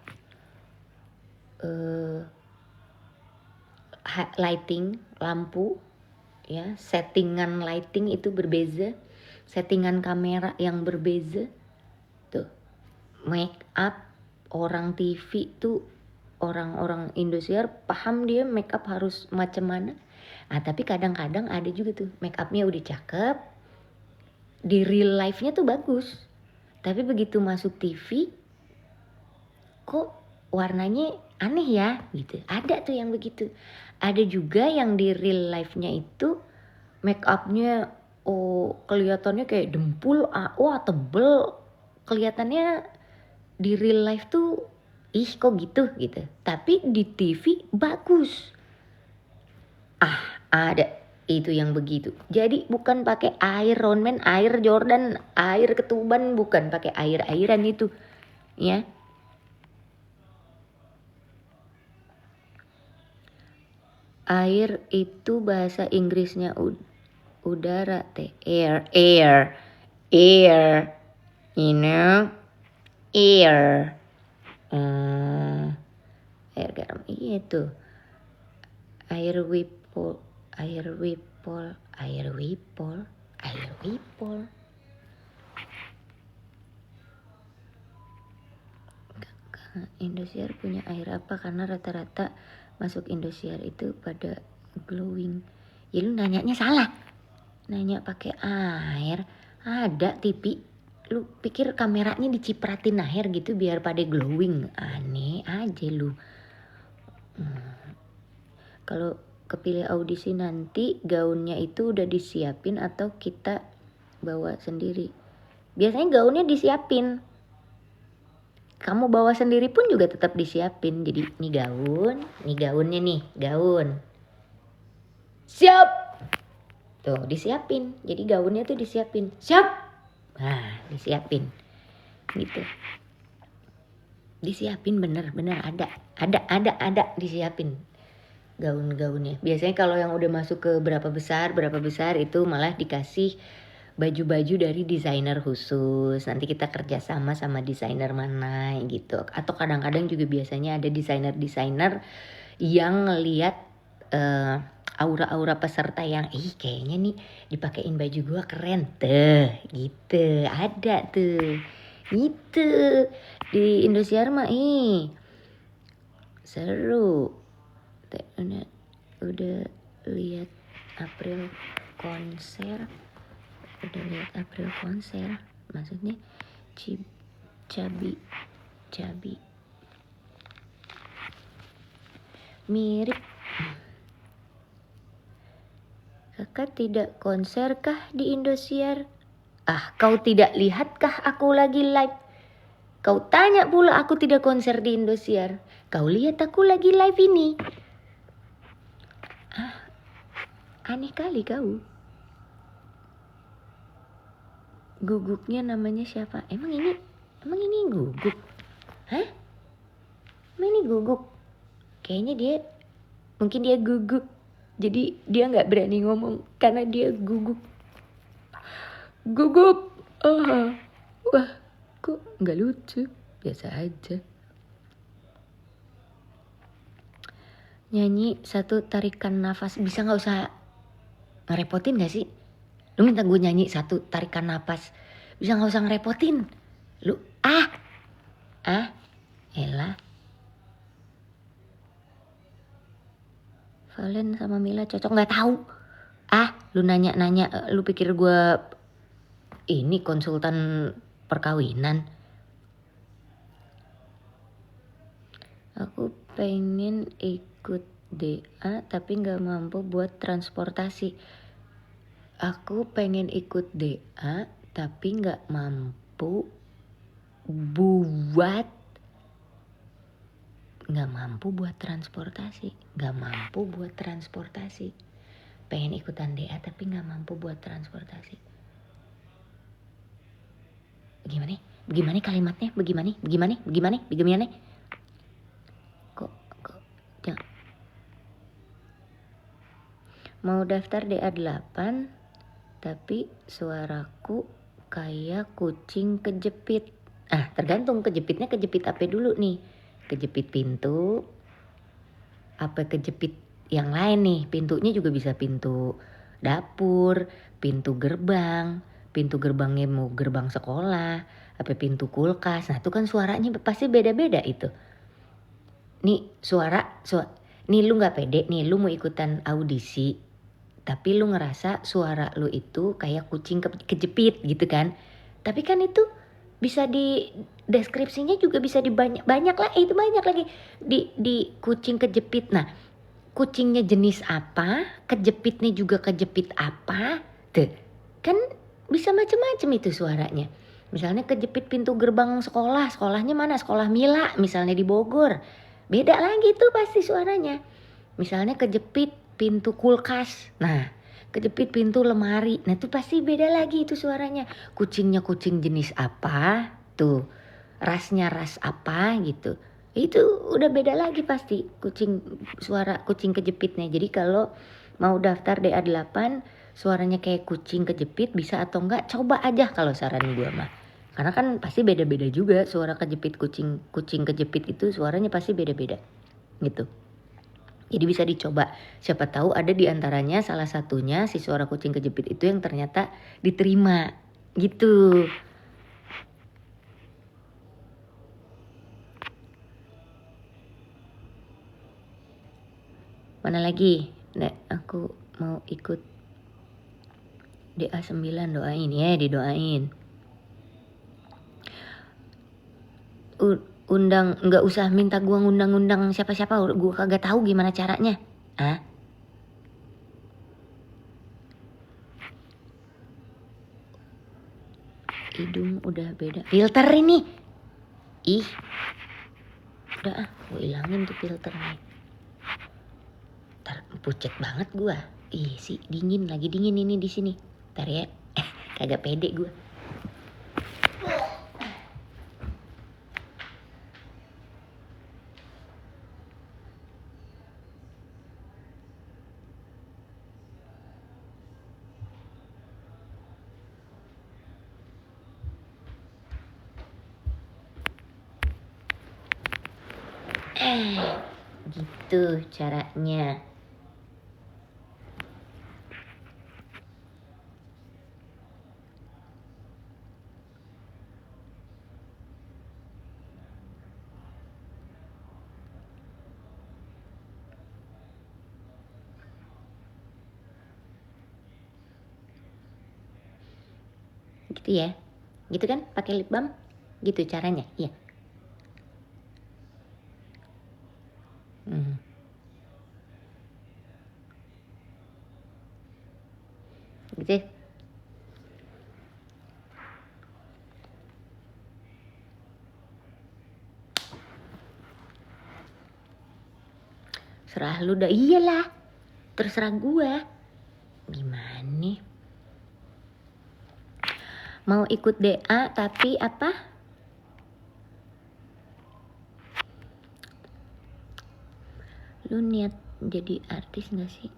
lighting, lampu, ya, settingan lighting itu berbeza, settingan kamera yang berbeza. Tuh, make up orang TV tuh, orang-orang Indosiar paham dia make up harus macam mana. Tapi kadang-kadang ada juga tuh make upnya udah cakep, di real life-nya tuh bagus, tapi begitu masuk TV kok warnanya aneh ya gitu. Ada tuh yang begitu. Ada juga yang di real life-nya itu make up-nya kelihatannya kayak dempul, wah tebel. Kelihatannya di real life tuh kok gitu. Tapi di TV bagus. Ada itu yang begitu. Jadi bukan pakai air Ronman, air Jordan, air ketuban, bukan pakai air-airan itu. Ya. Air itu bahasa Inggrisnya udara teh, air, you know, air garam itu, air wipol. Indosiar punya air apa? Karena rata-rata masuk Indosiar itu pada glowing. Ya lu nanyanya salah. Nanya pakai air. Ada TV. Lu pikir kameranya dicipratin air gitu biar pada glowing? Aneh aja lu. Kalau kepilih audisi nanti gaunnya itu udah disiapin atau kita bawa sendiri? Biasanya gaunnya disiapin. Kamu bawa sendiri pun juga tetap disiapin. Jadi ini gaunnya nih, gaun. Siap. Tuh disiapin. Jadi gaunnya tuh disiapin. Siap. Nah disiapin. Gitu. Disiapin bener ada disiapin gaun-gaunnya. Biasanya kalau yang udah masuk ke berapa besar itu malah dikasih baju-baju dari desainer khusus. Nanti kita kerjasama sama desainer mana gitu. Atau kadang-kadang juga biasanya ada desainer-desainer yang ngeliat aura-aura peserta yang kayaknya nih dipakein baju gua keren tuh gitu. Ada tuh gitu di Indosiar mah seru. Udah lihat April konser, maksudnya cabi mirip. Kakak tidak konser kah di Indosiar? Kau tidak lihatkah aku lagi live? Kau tanya pula aku tidak konser di Indosiar. Kau lihat aku lagi live ini. Aneh kali kau. Guguknya namanya siapa? Emang ini guguk? Hah? Emang ini guguk? Kayaknya mungkin dia guguk. Jadi dia gak berani ngomong karena dia guguk. Gugup. Wah, kok gak lucu? Biasa aja. Nyanyi satu tarikan nafas. Bisa gak usah ngerepotin gak sih? Lu minta gue nyanyi satu tarikan nafas. Bisa gak usah ngerepotin? Lu elah. Valen sama Mila cocok gak tahu. Lu nanya. Lu pikir gue ini konsultan perkawinan? Aku pengen ikut DA tapi gak mampu buat transportasi. Aku pengen ikut DA tapi gak mampu buat transportasi. Pengen ikutan DA tapi gak mampu buat transportasi. Bagaimana kalimatnya? Bagaimana? Kok jangan. Mau daftar DA 8 tapi suaraku kayak kucing kejepit. Tergantung kejepitnya kejepit apa dulu nih. Kejepit pintu apa kejepit yang lain nih. Pintunya juga bisa pintu dapur, pintu gerbangnya mau gerbang sekolah, apa pintu kulkas. Nah itu kan suaranya pasti beda-beda itu. Nih nih lu nggak pede nih, lu mau ikutan audisi, tapi lu ngerasa suara lu itu kayak kucing kejepit gitu kan. Tapi kan itu bisa di deskripsinya juga bisa banyak lah, itu banyak lagi di kucing kejepit. Nah, kucingnya jenis apa, kejepitnya juga kejepit apa, tuh kan bisa macam-macam itu suaranya. Misalnya kejepit pintu gerbang sekolah, sekolahnya mana? Sekolah Mila misalnya di Bogor, beda lagi tuh pasti suaranya. Misalnya kejepit pintu kulkas, nah kejepit pintu lemari, nah itu pasti beda lagi itu suaranya. Kucingnya kucing jenis apa, tuh rasnya ras apa gitu, itu udah beda lagi pasti suara kucing kejepitnya. Jadi kalau mau daftar DA8 suaranya kayak kucing kejepit bisa atau enggak, coba aja kalau saran gue mah. Karena kan pasti beda-beda juga suara kejepit kucing kejepit itu suaranya pasti beda-beda gitu. Jadi bisa dicoba, siapa tahu ada di antaranya salah satunya si suara kucing kejepit itu yang ternyata diterima gitu. Mana lagi? Nek, aku mau ikut DA9, doain ya, didoain. Undang, nggak usah minta gua ngundang-undang siapa-siapa, gua kagak tahu gimana caranya. Ah? Hidung udah beda. Filter ini. Ih. Udah gua ilangin tuh filternya. Ntar pucet banget gua. Ih sih dingin ini di sini. Ntar ya. Kagak pede gua. Gitu caranya. Gitu ya. Gitu kan pakai lip balm? Gitu caranya. Iya. Gitu. Serah lu dah. Iyalah. Terserah gua. Gimana nih? Mau ikut DA tapi apa? Lu niat jadi artis gak sih?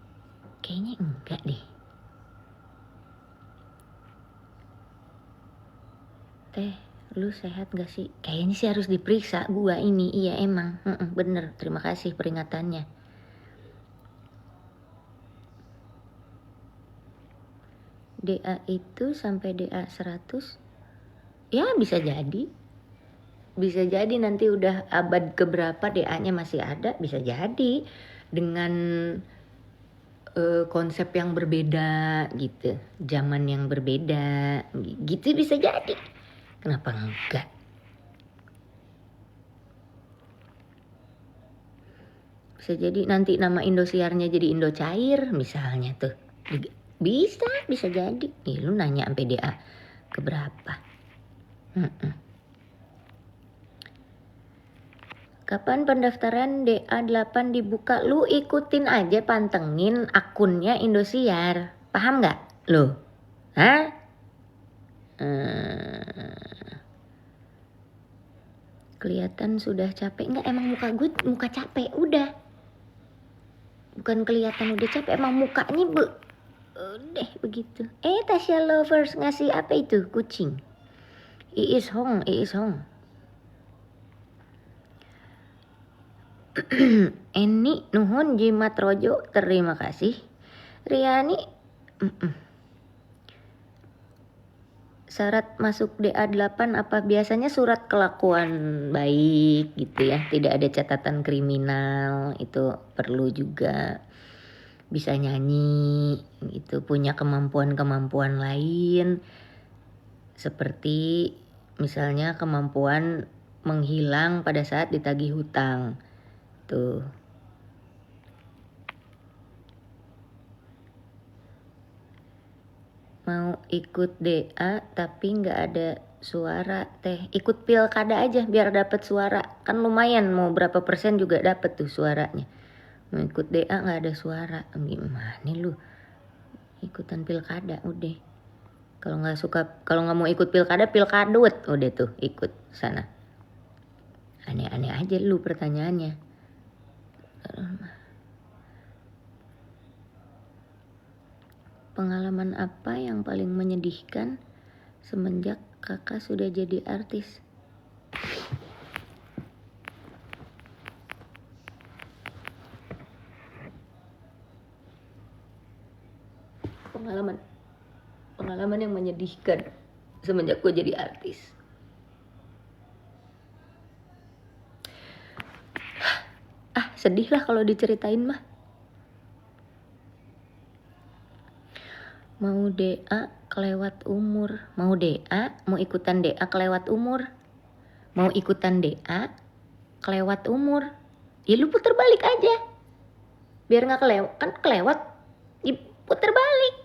Kayaknya enggak deh. Teh, lu sehat gak sih? Kayaknya sih harus diperiksa gua ini. Iya emang, bener. Terima kasih peringatannya. DA itu sampai DA 100? Ya bisa jadi. Bisa jadi nanti udah abad keberapa DA-nya masih ada, bisa jadi. Dengan konsep yang berbeda gitu, zaman yang berbeda gitu, bisa jadi. Kenapa enggak? Bisa jadi nanti nama Indosiarnya jadi Indocair misalnya tuh. Bisa jadi. Nih lu nanya sampai DA keberapa? Kapan pendaftaran DA8 dibuka? Lu ikutin aja, pantengin akunnya Indosiar. Paham gak? Lu? Hah? Kelihatan sudah capek. Enggak, emang muka gue muka capek. Udah. Bukan kelihatan udah capek, emang mukanya udah begitu. Tasya Lovers ngasih apa itu? Kucing. Iis Hong. Eni nuhun jimat rojo, terima kasih. Riani Syarat masuk DA8 apa? Biasanya surat kelakuan baik gitu ya, tidak ada catatan kriminal, itu perlu juga. Bisa nyanyi gitu, punya kemampuan-kemampuan lain seperti misalnya kemampuan menghilang pada saat ditagih hutang. Tuh. Mau ikut DA tapi nggak ada suara teh. Ikut pilkada aja biar dapat suara. Kan lumayan, mau berapa persen juga dapat tuh suaranya. Mau ikut DA nggak ada suara. Gimana lu? Ikutan pilkada udah. Kalau nggak mau ikut pilkadut udah tuh ikut sana. Aneh-aneh aja lu pertanyaannya. Pengalaman apa yang paling menyedihkan semenjak kakak sudah jadi artis? Pengalaman yang menyedihkan semenjak gue jadi artis. Sedih lah kalau diceritain mah. Mau DA kelewat umur. Mau ikutan DA kelewat umur. Mau ikutan DA kelewat umur. Ya lu puter balik aja. Biar gak kelewat. Ya puter balik.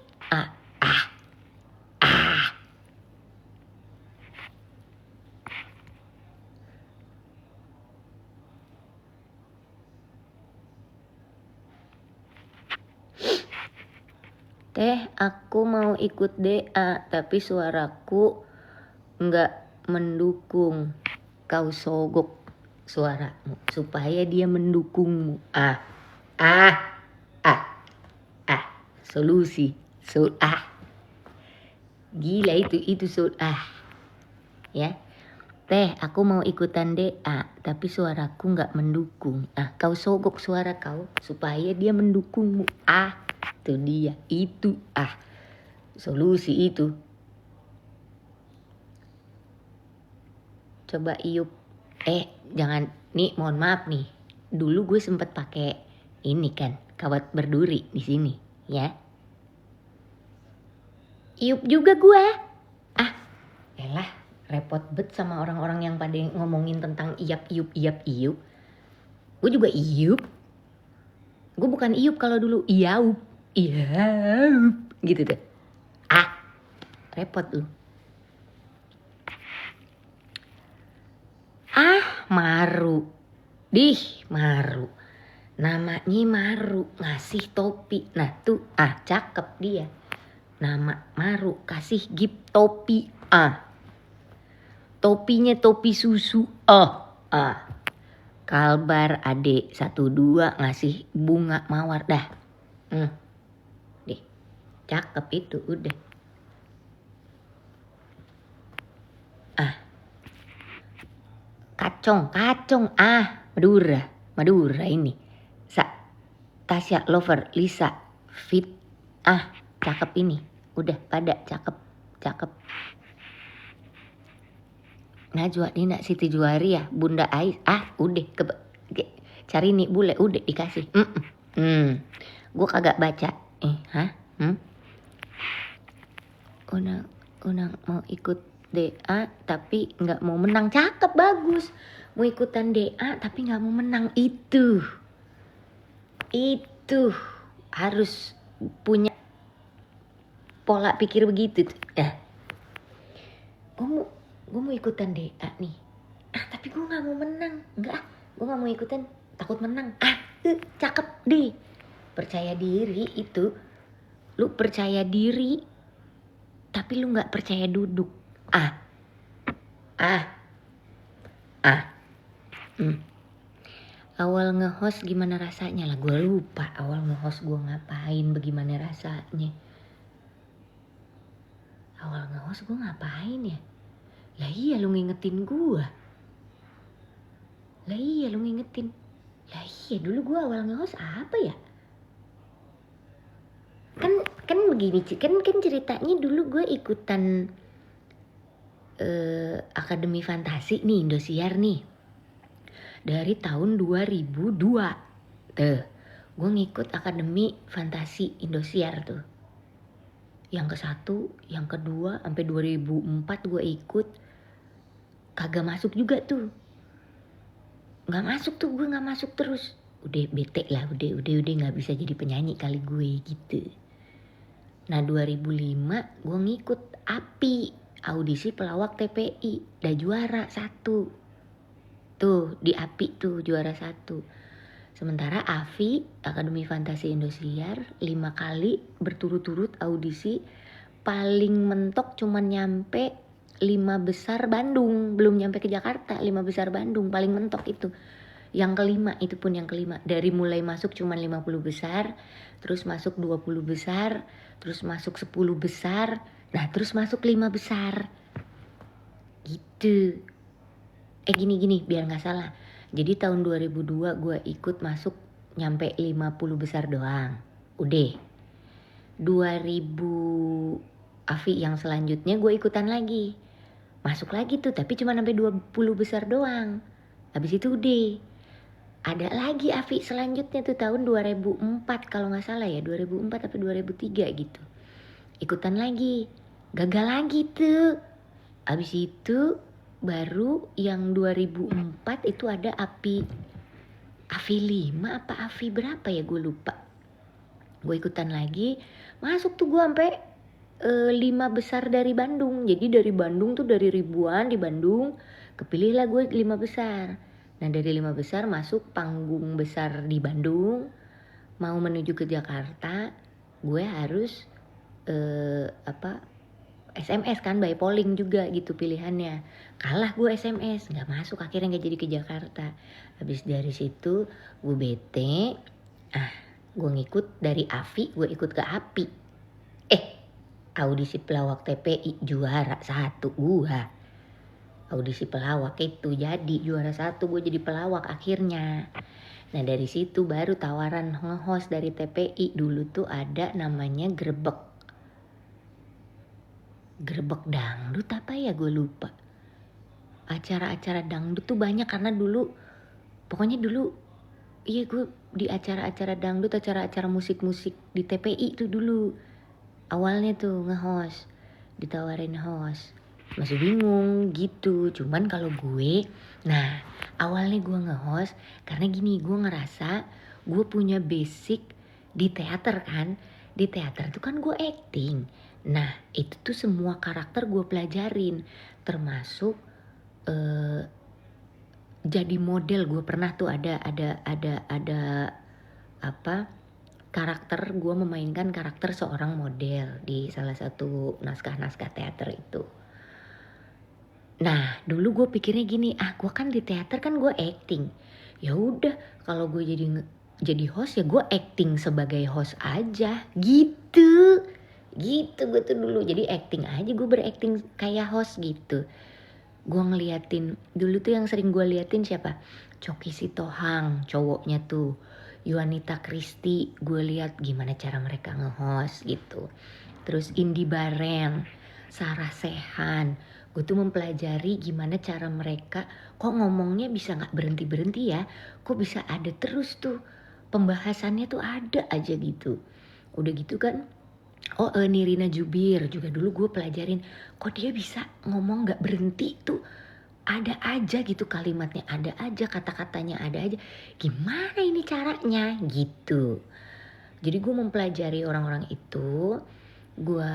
Teh, aku mau ikut DA, tapi suaraku nggak mendukung. Kau sogok suaramu supaya dia mendukungmu. Solusi. Gila itu ya. Teh, aku mau ikutan DA, tapi suaraku nggak mendukung. Kau sogok suara kau supaya dia mendukungmu. Itu dia, itu solusi itu. Coba iup. Jangan nih, mohon maaf nih. Dulu gue sempet pakai ini kan, kawat berduri di sini, ya. Iup juga gue. Elah, repot bet sama orang-orang yang pada ngomongin tentang iap iup. Gue juga iup. Gue bukan iup kalau dulu, iaup gitu deh. Repot lu. Maru. Maru. Namanya Maru, ngasih topi. Nah tuh, cakep dia. Nama Maru, kasih gift topi. Topinya topi susu. Kalbar adek 12 ngasih bunga mawar dah. Deh, cakep itu udah. Kacong. Madura ini. Tasya Lover, Lisa, Fit. Cakep ini. Udah pada cakep. Najwa Nina Siti Juwaria, Bunda Ais. Udah cari nih bule, udah dikasih. Gue kagak baca. Unang mau ikut DA tapi nggak mau menang. Cakep, bagus. Mau ikutan DA tapi nggak mau menang. Itu harus punya pola pikir begitu. Gue mau ikutan DA nih. Tapi gue nggak mau menang. Gue nggak mau ikutan, takut menang. Cakep deh. Percaya diri itu. Lu percaya diri, tapi lu nggak percaya duduk. Awal nge-host gimana rasanya lah, gue lupa awal nge-host gue ngapain, bagaimana rasanya. Awal nge-host gue ngapain ya? Lah iya lu ngingetin gue. Lah iya dulu gue awal nge-host apa ya? Kan Kan begini, kan ceritanya dulu gue ikutan Akademi Fantasi nih, Indosiar nih. Dari tahun 2002. Tuh, gue ngikut Akademi Fantasi Indosiar tuh. Yang ke-1, yang kedua, sampai 2004 gue ikut. Kagak masuk juga tuh. Gue gak masuk terus. Udah bete lah, udah gak bisa jadi penyanyi kali gue gitu. Nah 2005 gue ngikut API, audisi pelawak TPI, udah juara 1. Tuh di API tuh juara 1. Sementara AFI, Akademi Fantasi Indosiar, 5 kali berturut-turut audisi, paling mentok cuman nyampe 5 besar Bandung, belum nyampe ke Jakarta. 5 besar Bandung paling mentok itu. Yang kelima, itu pun yang kelima. Dari mulai masuk cuman 50 besar, terus masuk 20 besar, terus masuk 10 besar, nah terus masuk 5 besar. Gitu. Gini biar gak salah. Jadi tahun 2002 gue ikut masuk nyampe 50 besar doang. Udah. 2000 AFI yang selanjutnya gue ikutan lagi. Masuk lagi tuh, tapi cuma sampai 20 besar doang. Habis itu udah. Ada lagi AFI selanjutnya tuh tahun 2004 kalau gak salah ya. 2004 atau 2003 gitu. Ikutan lagi. Gagal lagi tuh. Habis itu baru yang 2004 itu ada AFI 5 apa AFI berapa ya gue lupa. Gue ikutan lagi. Masuk tuh gue sampai 5 besar dari Bandung. Jadi dari Bandung tuh dari ribuan di Bandung, kepilihlah gue 5 besar. Nah dari 5 besar masuk panggung besar di Bandung. Mau menuju ke Jakarta, gue harus SMS kan, by polling juga gitu pilihannya. Kalah gue SMS, gak masuk, akhirnya gak jadi ke Jakarta. Habis dari situ gue bete. Gue ngikut dari AFI, gue ikut ke API. Audisi pelawak TPI juara 1 gue. Audisi pelawak itu jadi juara 1, gue jadi pelawak akhirnya. Nah dari situ baru tawaran nge-host dari TPI. Dulu tuh ada namanya Grebek dangdut apa ya gue lupa. Acara-acara dangdut tuh banyak karena dulu, pokoknya dulu iya gue di acara-acara dangdut, acara-acara musik-musik di TPI tuh dulu. Awalnya tuh nge-host, ditawarin host. Masih bingung gitu. Cuman kalau gue, nah awalnya gue nge-host karena gini, gue ngerasa gue punya basic di teater kan. Di teater tuh kan gue acting. Nah itu tuh semua karakter gue pelajarin, termasuk jadi model. Gue pernah tuh ada karakter, gue memainkan karakter seorang model di salah satu naskah teater itu. Nah dulu gue pikirnya gini, gue kan di teater kan gue acting, ya udah kalau gue jadi host ya gue acting sebagai host aja gitu gue tuh dulu. Jadi acting aja, gue berakting kayak host gitu. Gue ngeliatin dulu tuh, yang sering gue liatin siapa, Choky Sitohang cowoknya tuh, Yuanita Christie, gue lihat gimana cara mereka nge-host gitu. Terus Indi Bareng, Sarah Sehan, gue tuh mempelajari gimana cara mereka, kok ngomongnya bisa gak berhenti-berhenti ya, kok bisa ada terus tuh, pembahasannya tuh ada aja gitu. Udah gitu kan, Nirina Jubir juga dulu gue pelajarin, kok dia bisa ngomong gak berhenti tuh, ada aja gitu kalimatnya, ada aja kata-katanya, ada aja, gimana ini caranya gitu. Jadi gue mempelajari orang-orang itu, gue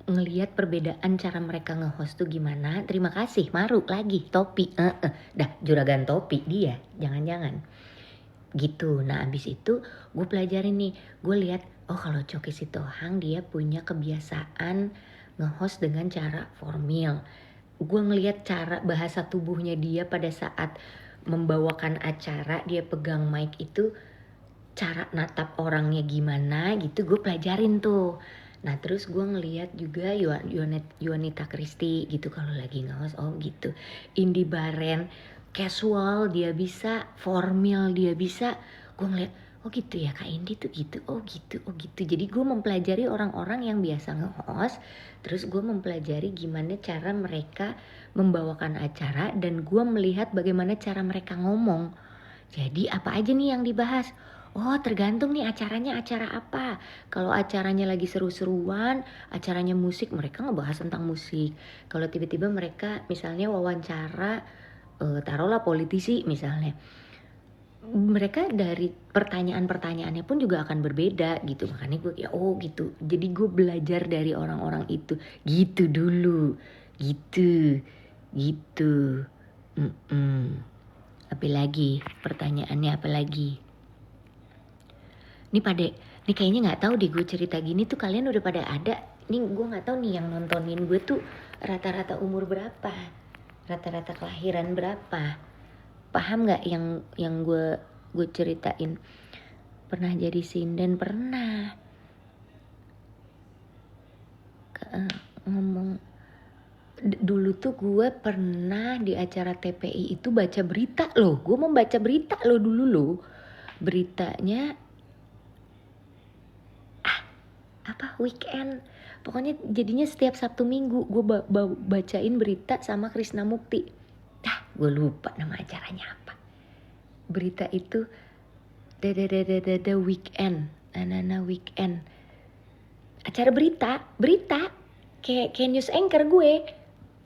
ngelihat perbedaan cara mereka nge-host tuh gimana. Terima kasih Maru lagi, topi, dah juragan topi dia, jangan-jangan gitu. Nah abis itu gue pelajarin nih, gue lihat kalau Choky Sitohang dia punya kebiasaan nge-host dengan cara formal. Gue ngelihat cara bahasa tubuhnya dia pada saat membawakan acara, dia pegang mic itu, cara natap orangnya gimana gitu, gue pelajarin tuh. Nah terus gue ngelihat juga Yuanita Christie gitu kalau lagi nge-host, gitu. Indi Bareng casual dia bisa, formal dia bisa. Gue ngeliat, Oh gitu ya Kak Indi tuh gitu, oh gitu. Jadi gue mempelajari orang-orang yang biasa nge-host, terus gue mempelajari gimana cara mereka membawakan acara dan gue melihat bagaimana cara mereka ngomong. Jadi apa aja nih yang dibahas? Oh tergantung nih acaranya acara apa. Kalau acaranya lagi seru-seruan, acaranya musik, mereka ngebahas tentang musik. Kalau tiba-tiba mereka misalnya wawancara, taruhlah politisi misalnya, mereka dari pertanyaan-pertanyaannya pun juga akan berbeda gitu. Makanya gue ya oh gitu, jadi gue belajar dari orang-orang itu gitu dulu gitu. Apa lagi pertanyaannya, apa lagi nih Pade? Nih kayaknya nggak tahu deh, gue cerita gini tuh kalian udah pada ada nih. Gue nggak tahu nih yang nontonin gue tuh rata-rata umur berapa, rata-rata kelahiran berapa. Paham nggak yang gue ceritain? Pernah jadi sinden, pernah ngomong dulu tuh gue pernah di acara TPI itu baca berita loh. Gue membaca berita loh dulu loh. Beritanya apa weekend, pokoknya jadinya setiap Sabtu Minggu gue bacain berita sama Krisna Mukti. Gue lupa nama acaranya apa. Berita itu the weekend, Nana weekend. Acara berita kayak news anchor gue,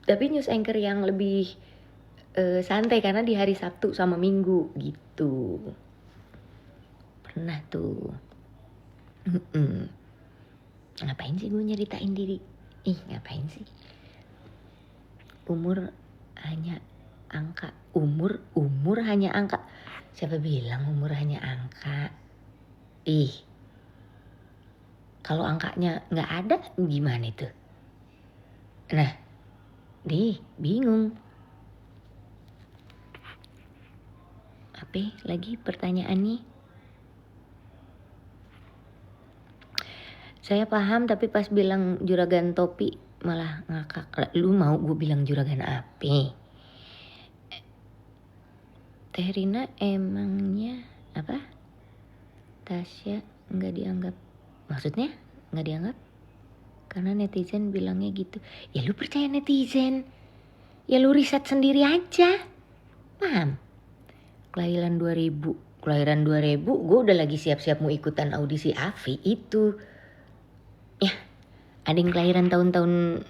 tapi news anchor yang lebih santai karena di hari Sabtu sama Minggu gitu. Pernah tuh. Ngapain sih gue nyeritain diri? Ngapain sih? Umur hanya angka. Umur hanya angka. Siapa bilang umur hanya angka? Kalau angkanya nggak ada gimana itu? Nah, bingung. Apa lagi pertanyaannya? Saya paham tapi pas bilang juragan topi malah ngakak. Lu mau gue bilang juragan apa? Teh Rina emangnya apa? Tasya nggak dianggap? Maksudnya nggak dianggap? Karena netizen bilangnya gitu. Ya lu percaya netizen? Ya lu riset sendiri aja. Paham? Kelahiran 2000 gue udah lagi siap-siap mau ikutan audisi AFI itu. Ya, ada yang kelahiran tahun-tahun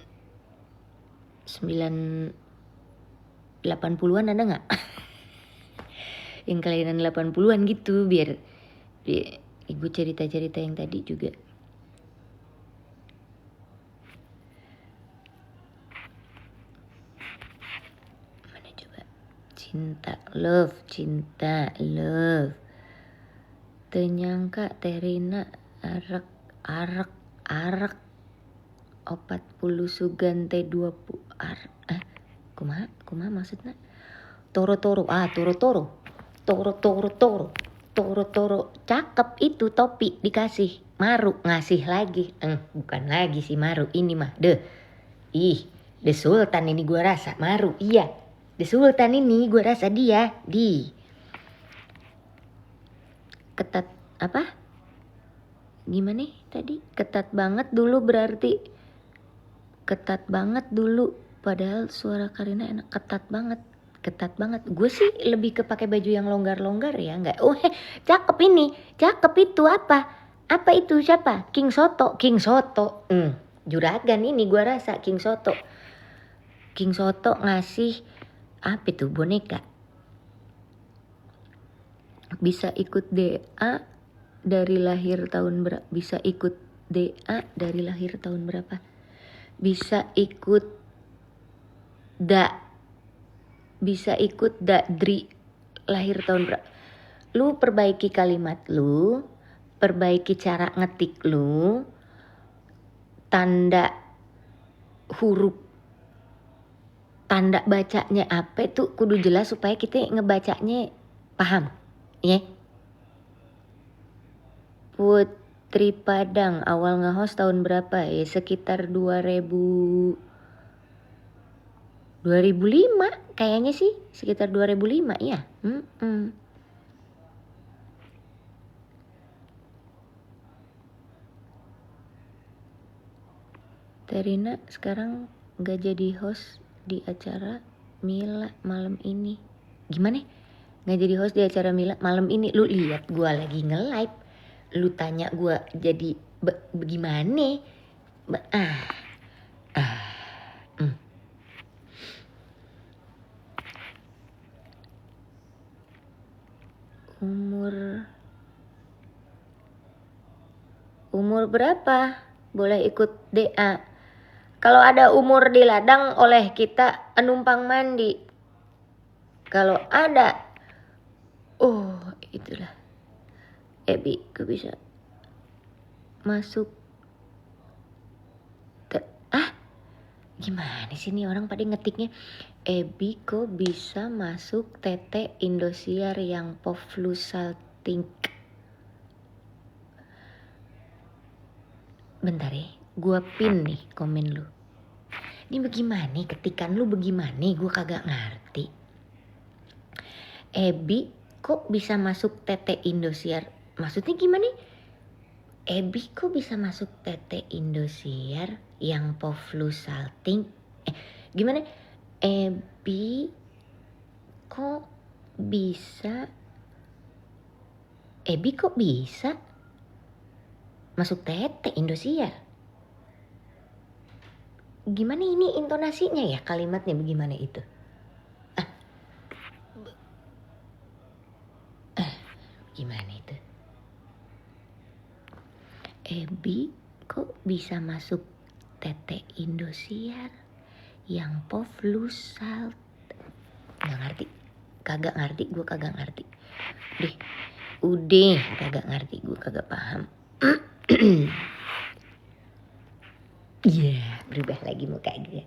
80-an ada gak? Yang kelahiran 80-an gitu, biar ibu cerita-cerita yang tadi juga. Mana coba? Cinta love. Tenyangka Teh Rina arak 40 sugan teh 20 kumaha maksudnya? Toro cakep itu topi dikasih Maru ngasih lagi bukan lagi si Maru ini mah The Sultan ini gue rasa Maru The Sultan ini gue rasa dia ketat apa gimana tadi ketat banget dulu berarti ketat banget dulu padahal suara Karina enak. Ketat banget gue sih lebih ke pakai baju yang longgar ya nggak cakep itu apa itu siapa King Soto juragan ini gue rasa King Soto ngasih apa itu boneka bisa ikut DA dari lahir tahun berapa bisa ikut Dri lahir tahun berapa. Lu perbaiki kalimat lu, perbaiki cara ngetik lu, tanda huruf, tanda bacanya apa tuh kudu jelas supaya kita ngebacanya paham ya. Putri Padang awal nge-host tahun berapa ya? Sekitar 2005 kayaknya sih, sekitar 2005 ya. Terina sekarang gak jadi host di acara Mila malam ini. Gimana? Gak jadi host di acara Mila malam ini. Lu lihat gue lagi nge-live. Lu tanya gue jadi bagaimana? Umur berapa? Boleh ikut DA. Kalau ada umur di ladang oleh kita numpang mandi. Kalau ada, itulah. Ebi, gue bisa masuk. Gimana sih nih orang pada ngetiknya? Ebi kok bisa masuk TT Indosiar yang Povlusaltink. Bentar ya, gue pin nih komen lu. Ini bagaimana? Ketikan lu bagaimana? Gue kagak ngerti. Ebi kok bisa masuk TT Indosiar? Maksudnya gimana? Ebi kok bisa masuk TT Indosiar yang Povlusaltink? Gimana? Ebi kok bisa masuk TT Indosiar? Gimana ini intonasinya ya, kalimatnya bagaimana itu? Gimana itu? Ebi kok bisa masuk TT Indosiar yang Povlusalt? Gak ngerti, kagak ngerti, gue kagak ngerti. Udah kagak ngerti, gue kagak paham. Iya, berubah lagi muka gue.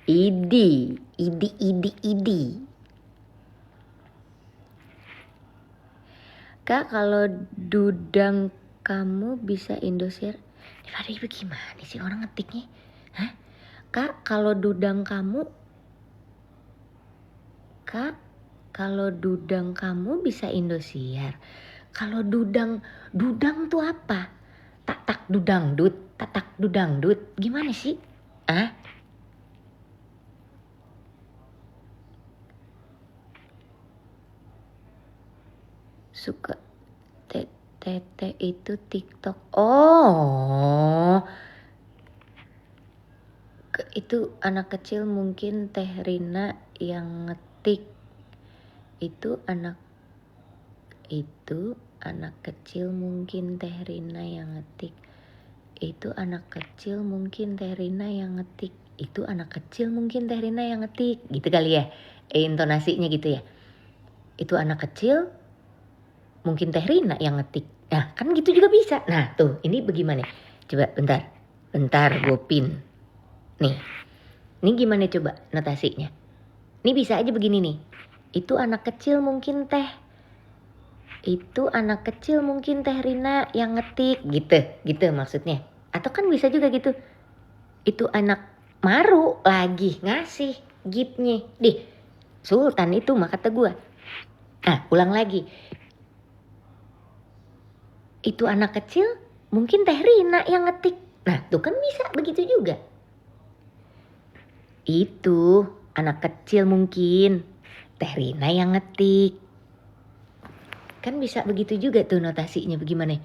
Idi. Kak, kalau dudang kamu bisa Indosiar? Ini bagaimana sih orang ngetiknya? Hah? Kak, kalau dudang kamu bisa Indosiar. Kalau dudang tuh apa? Tak dudang dut. Gimana sih? Suka tete itu TikTok. Itu anak kecil mungkin Teh Rina yang ngetik. Itu anak kecil mungkin Teh Rina yang ngetik. Itu anak kecil mungkin Teh Rina yang ngetik. Itu anak kecil mungkin Teh Rina yang ngetik. Gitu kali ya. Intonasinya gitu ya. Itu anak kecil mungkin Teh Rina yang ngetik. Nah, kan gitu juga bisa. Nah, tuh, ini bagaimana? Coba bentar gue pin. Nih. Ini gimana coba notasinya? Ini bisa aja begini nih. Itu anak kecil mungkin Teh Rina yang ngetik gitu maksudnya. Atau kan bisa juga gitu. Itu anak Maru lagi ngasih giftnya. Sultan itu mah kata gue. Nah, ulang lagi. Itu anak kecil mungkin Teh Rina yang ngetik. Nah, tuh kan bisa begitu juga. Itu anak kecil mungkin Teh Rina yang ngetik. Kan bisa begitu juga tuh notasinya bagaimana?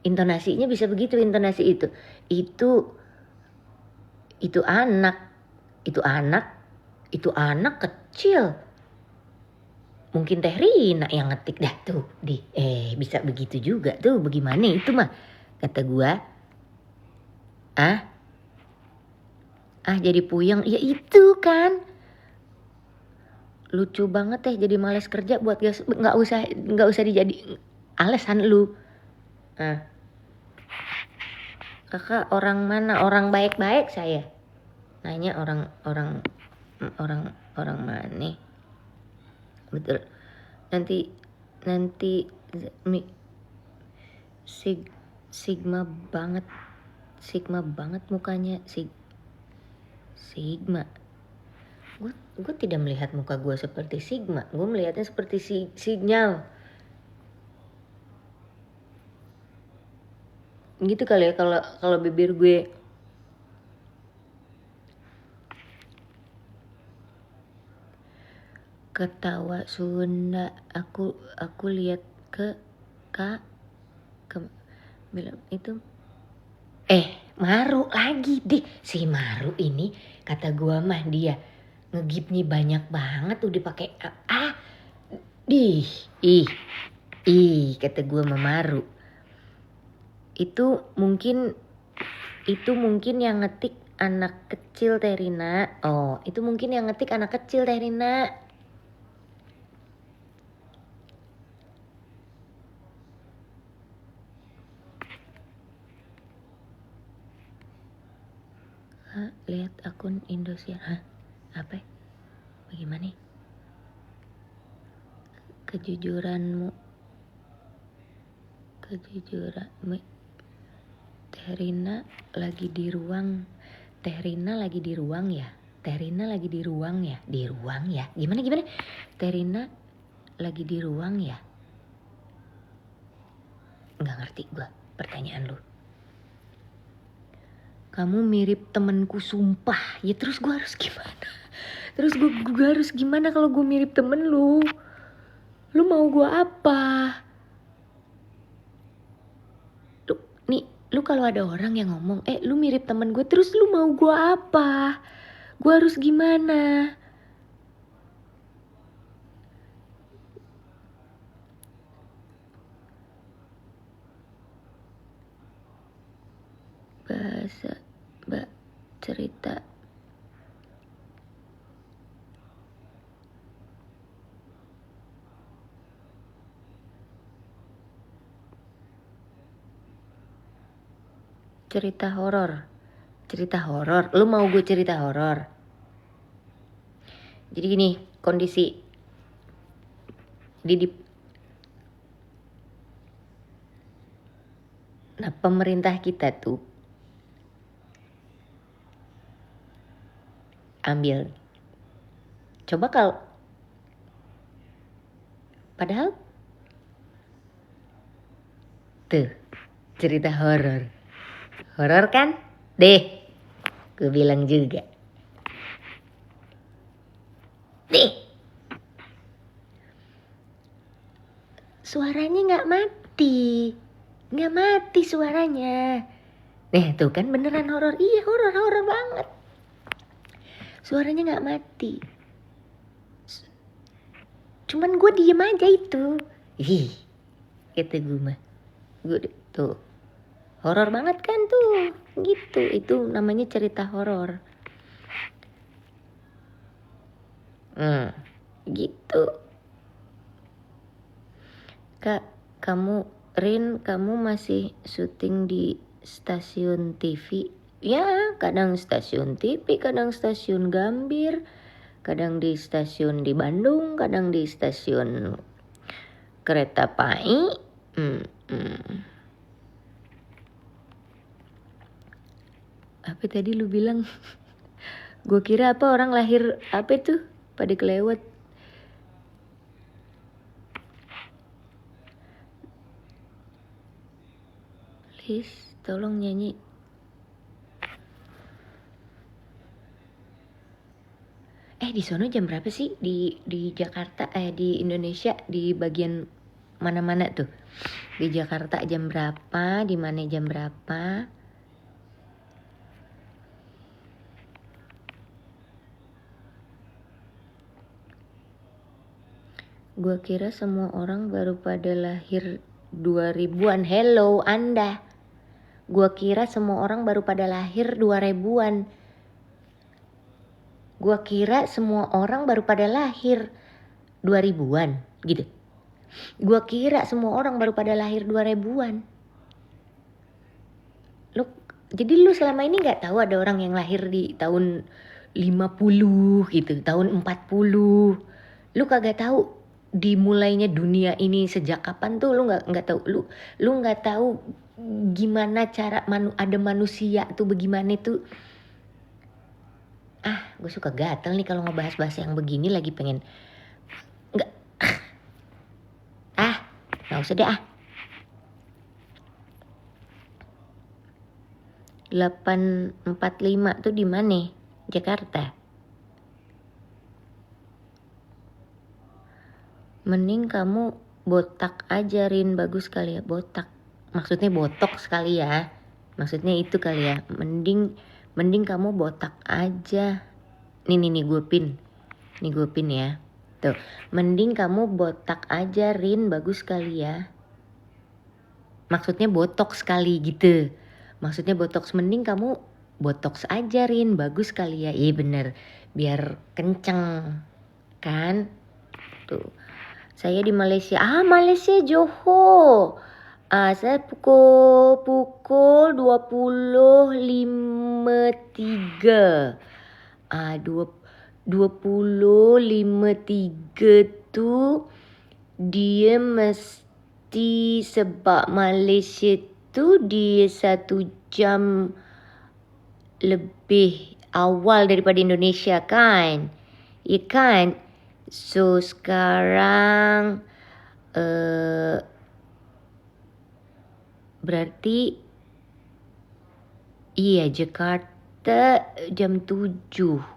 Intonasinya bisa begitu intonasi itu. Itu anak kecil. Mungkin Teh Rina yang ngetik dah tuh. Bisa begitu juga tuh bagaimana itu mah kata gua. Jadi puyeng. Ya itu kan. Lucu banget jadi males kerja buat nggak usah dijadi alasan lu. Kakak orang mana? Orang baik-baik saya. Nanya orang mana? Betul. Nanti Sigma banget mukanya. Sigma. Gue tidak melihat muka gue seperti Sigma. Gue melihatnya seperti sinyal. Gitu kali ya kalau bibir gue ketawa Sunda. Aku lihat ke bilang itu Maru lagi deh. Si Maru ini kata gua mah dia ngegipnya banyak banget udah pakai kata gua mah Maru. Itu mungkin yang ngetik anak kecil Teh Rina. Itu mungkin yang ngetik anak kecil Teh Rina. Lihat akun Indosiar. Apa? Bagaimana? Kejujuranmu. Teh Rina lagi di ruang ya. Gimana? Teh Rina lagi di ruang ya. Nggak ngerti gua pertanyaan lu. Kamu mirip temenku sumpah. Ya terus gua harus gimana? Gua harus gimana kalau gua mirip temen lu? Lu mau gua apa? Lu kalau ada orang yang ngomong, lu mirip temen gue, terus lu mau gue apa? Gue harus gimana? Bahasa, cerita. Cerita horor. Lu mau gue cerita horor? Jadi gini kondisi. Nah pemerintah kita tuh ambil. Coba kalau padahal tuh cerita horor. Horor kan? Deh, gue bilang juga. Deh, suaranya nggak mati suaranya. Tuh kan beneran horor. Iya horor banget. Suaranya nggak mati. Cuman gue diem aja itu. Kata gue mah. Gue tuh horor banget kan tuh. Gitu, itu namanya cerita horor. Gitu. Kak, kamu masih syuting di stasiun TV? Ya, kadang stasiun TV, kadang stasiun Gambir, kadang di stasiun di Bandung, kadang di stasiun Kereta Api. Apa tadi lu bilang? Gue kira apa orang lahir apa tuh pada kelewat. Please tolong nyanyi. Di sono jam berapa sih di Jakarta di Indonesia di bagian mana-mana tuh? Di Jakarta jam berapa? Di mana jam berapa? Gua kira semua orang baru pada lahir 2000-an. Hello Anda. Gua kira semua orang baru pada lahir 2000-an. Gua kira semua orang baru pada lahir 2000-an gitu. Gua kira semua orang baru pada lahir 2000-an. Jadi lu selama ini gak tahu ada orang yang lahir di tahun 50 gitu, tahun 40. Lu kagak tahu dimulainya dunia ini sejak kapan tuh, lu nggak tahu. Lu nggak tahu gimana cara ada manusia tuh bagaimana tuh. Gue suka gatel nih kalau ngebahas-bahas yang begini, lagi pengen nggak usah deh 845 tuh di mana? Jakarta. Mending kamu botak aja Rin, bagus kali ya botak. Maksudnya botok sekali ya. Maksudnya itu kali ya. Mending kamu botak aja. Nih gue pin. Nih gue pin ya. Tuh, mending kamu botak aja Rin, bagus kali ya. Maksudnya botok sekali gitu. Maksudnya botox, mending kamu botox aja Rin, bagus kali ya. Iya bener, biar kenceng kan. Tuh, saya di Malaysia. Malaysia Johor. Saya pukul 20.53. 20.53 tuh dia mesti, sebab Malaysia tuh dia 1 jam lebih awal daripada Indonesia kan? Ya kan? So sekarang berarti iya Jakarta jam 7.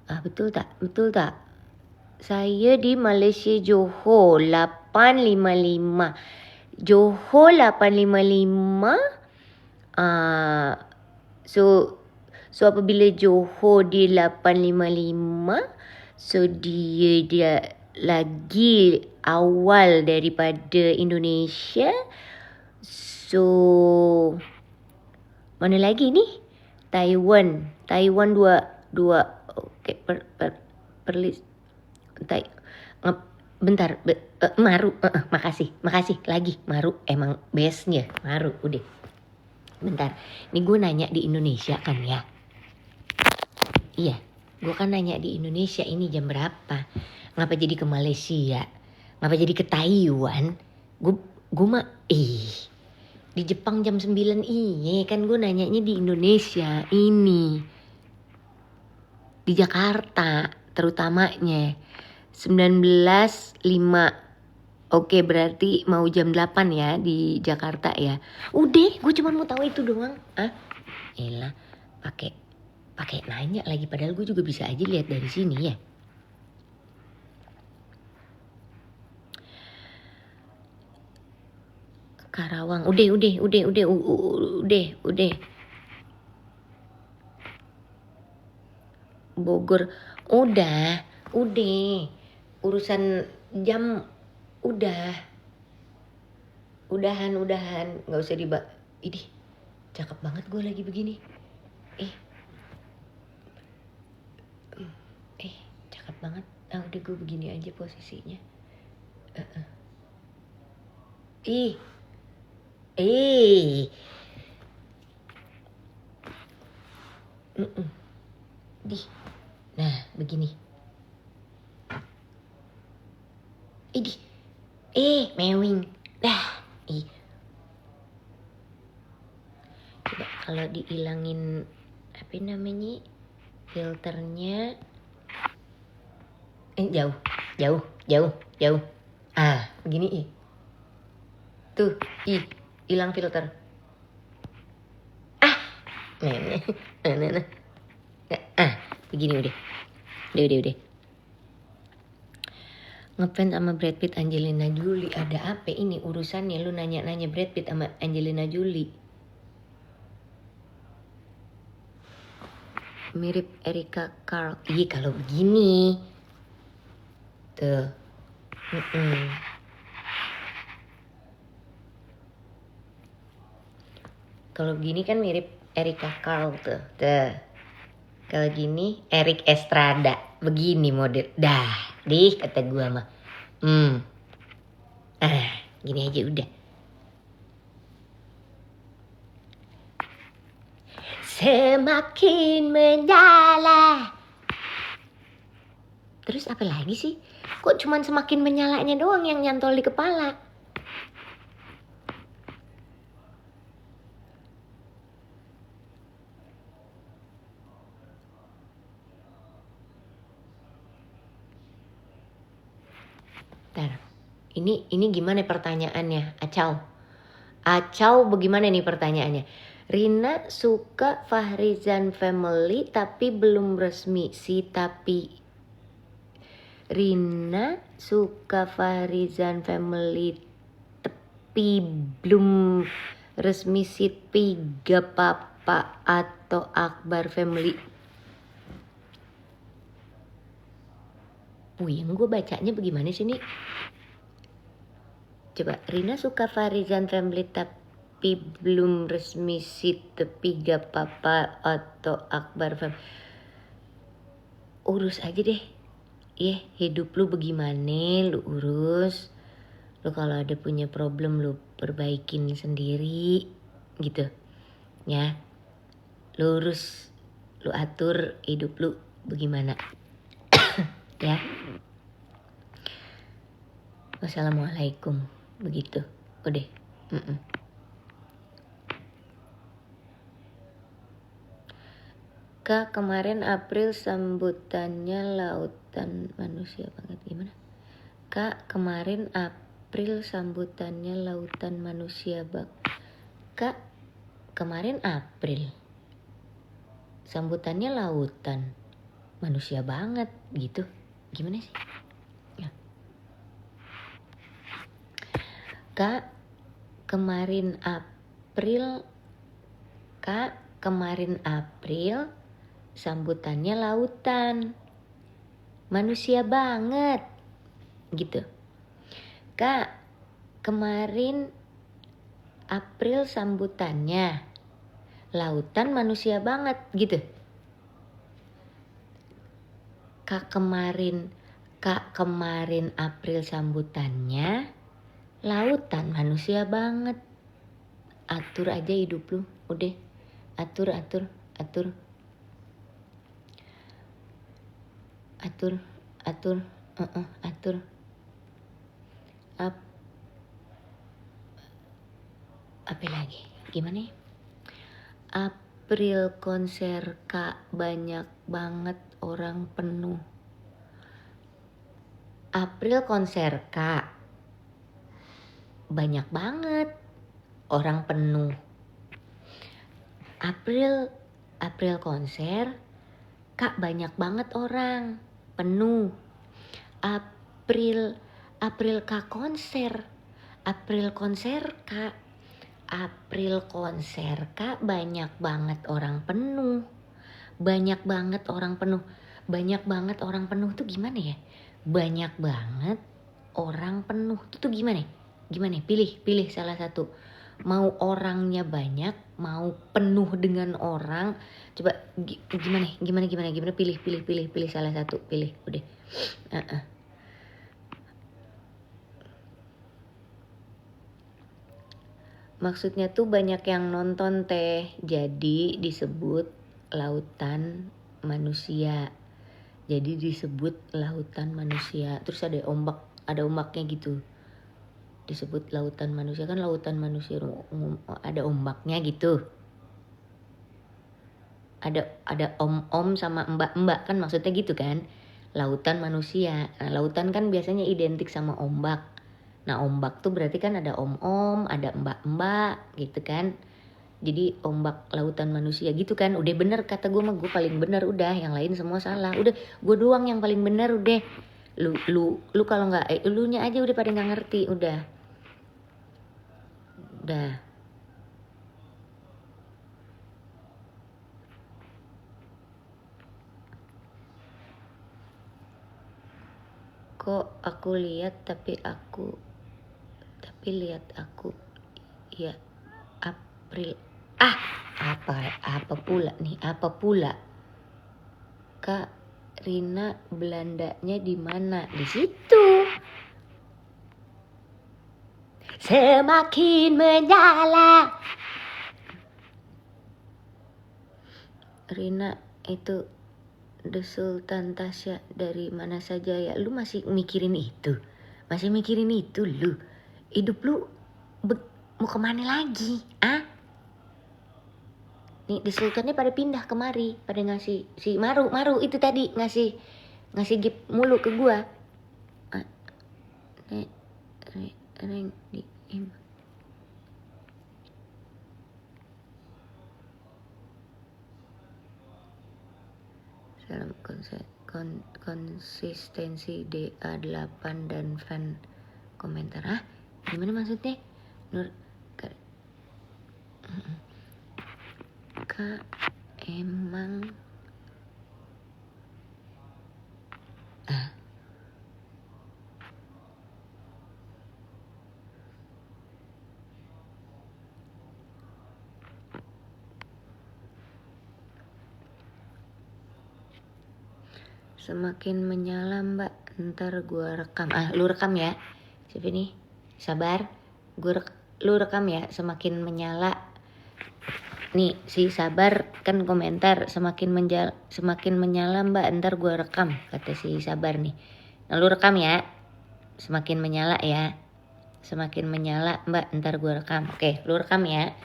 Betul tak? Betul tak? Saya di Malaysia Johor 8.55. Johor 8.55. So apabila Johor dia 8.55, so dia lagi awal daripada Indonesia. So mana lagi ni? Taiwan 2. Okey, bentar, Maru, makasih lagi Maru, emang bestnya Maru, udah. Bentar, ini gue nanya di Indonesia kan ya. Iya, gue kan nanya di Indonesia ini jam berapa. Ngapa jadi ke Malaysia? Ngapa jadi ke Taiwan? Gue mah di Jepang jam 9. Iya kan gue nanyanya di Indonesia ini. Di Jakarta terutamanya 19.05. Oke, berarti mau jam 8 ya di Jakarta ya. Udah, gue cuma mau tahu itu doang. Elah, pakai nanya lagi, padahal gue juga bisa aja lihat dari sini ya. Karawang, udah. Bogor, udah. Urusan jam udahan, nggak usah Idih, cakep banget gue lagi begini. Cakep banget. Udah gue begini aja posisinya. Nah, begini. Mewing. Coba kalau dihilangin apa namanya filternya. Jauh. Begini tuh, hilang filter. Nah. Begini udah. Ngefans sama Brad Pitt, Angelina Jolie, ada apa ini urusannya? Lu nanya Brad Pitt sama Angelina Jolie. Mirip Erika Carl. Kalau begini tuh. Kalau begini kan mirip Erika Carl tuh. Kalau gini Eric Estrada. Begini model. Kata gua mah. Gini aja udah. Semakin menyala. Terus apa lagi sih? Kok cuman semakin menyalanya doang yang nyantol di kepala? Ini gimana pertanyaannya? Acau bagaimana nih pertanyaannya? Rina suka Fahrizan Family tapi belum resmi sih, tapi Rina suka Farizan family tapi belum resmi sit Piga Papa atau Akbar family. Puyeng gue bacanya bagaimana sih nih? Coba, Rina suka Farizan family tapi belum resmi sit Piga Papa atau Akbar family. Urus aja deh. Hidup lu bagaimana, lu urus. Lu kalau ada punya problem lu perbaikin sendiri gitu. Ya. Lu urus, lu atur hidup lu bagaimana. Ya. Wassalamualaikum. Begitu. Udah. Kak, kemarin April sambutannya lautan manusia banget. Gimana? Kak, kemarin April sambutannya lautan manusia bak. Kak, kemarin April sambutannya lautan manusia banget gitu. Gimana sih? Ya. Kak, kemarin April sambutannya lautan manusia banget gitu. Kak, kemarin April sambutannya lautan manusia banget gitu. Kak, kemarin April sambutannya lautan manusia banget. Atur aja hidup lu, udah. Atur. Apa lagi? Gimana ya? April konser Kak, banyak banget orang penuh. April konser Kak, banyak banget orang penuh. April konser Kak, banyak banget orang penuh. April Kak konser. April konser Kak, banyak banget orang penuh. Banyak banget orang penuh tuh gimana ya? Banyak banget orang penuh tuh gimana? Pilih salah satu. Mau orangnya banyak, mau penuh dengan orang. Coba gimana? Pilih salah satu. Pilih, udah. Maksudnya tuh banyak yang nonton teh, jadi disebut lautan manusia. Terus ada ombaknya gitu. Disebut lautan manusia, kan lautan manusia ada ombaknya gitu. Ada om sama mbak kan maksudnya gitu kan. Lautan manusia. Nah, lautan kan biasanya identik sama ombak. Nah, ombak tuh berarti kan ada om, ada mbak gitu kan. Jadi ombak lautan manusia gitu kan. Udah bener kata gue mah, gue paling bener udah, yang lain semua salah. Udah, gue doang yang paling bener udah. Lu kalau nggak elunya aja udah pada nggak ngerti udah. Kok aku lihat tapi lihat aku ya April. Apa pula? Kak Rina Belandanya di mana? Di situ. Semakin menyala. Rina itu The Sultan Tasya dari mana saja ya? Lu masih mikirin itu lu? Hidup lu mau kemana lagi? Nih The Sultannya pada pindah kemari, pada ngasih si Maru itu tadi ngasih gift mulu ke gua. dalam konsistensi DA8 dan fan komentar. Gimana maksudnya? Nur Kak emang semakin menyala mbak, ntar gua rekam. Lu rekam ya. Siapa nih? Sabar. Lu rekam ya, semakin menyala. Nih si Sabar kan komentar semakin menyala mbak, ntar gua rekam, kata si Sabar nih. Nah lu rekam ya, semakin menyala ya, semakin menyala mbak, ntar gua rekam. Oke, lu rekam ya.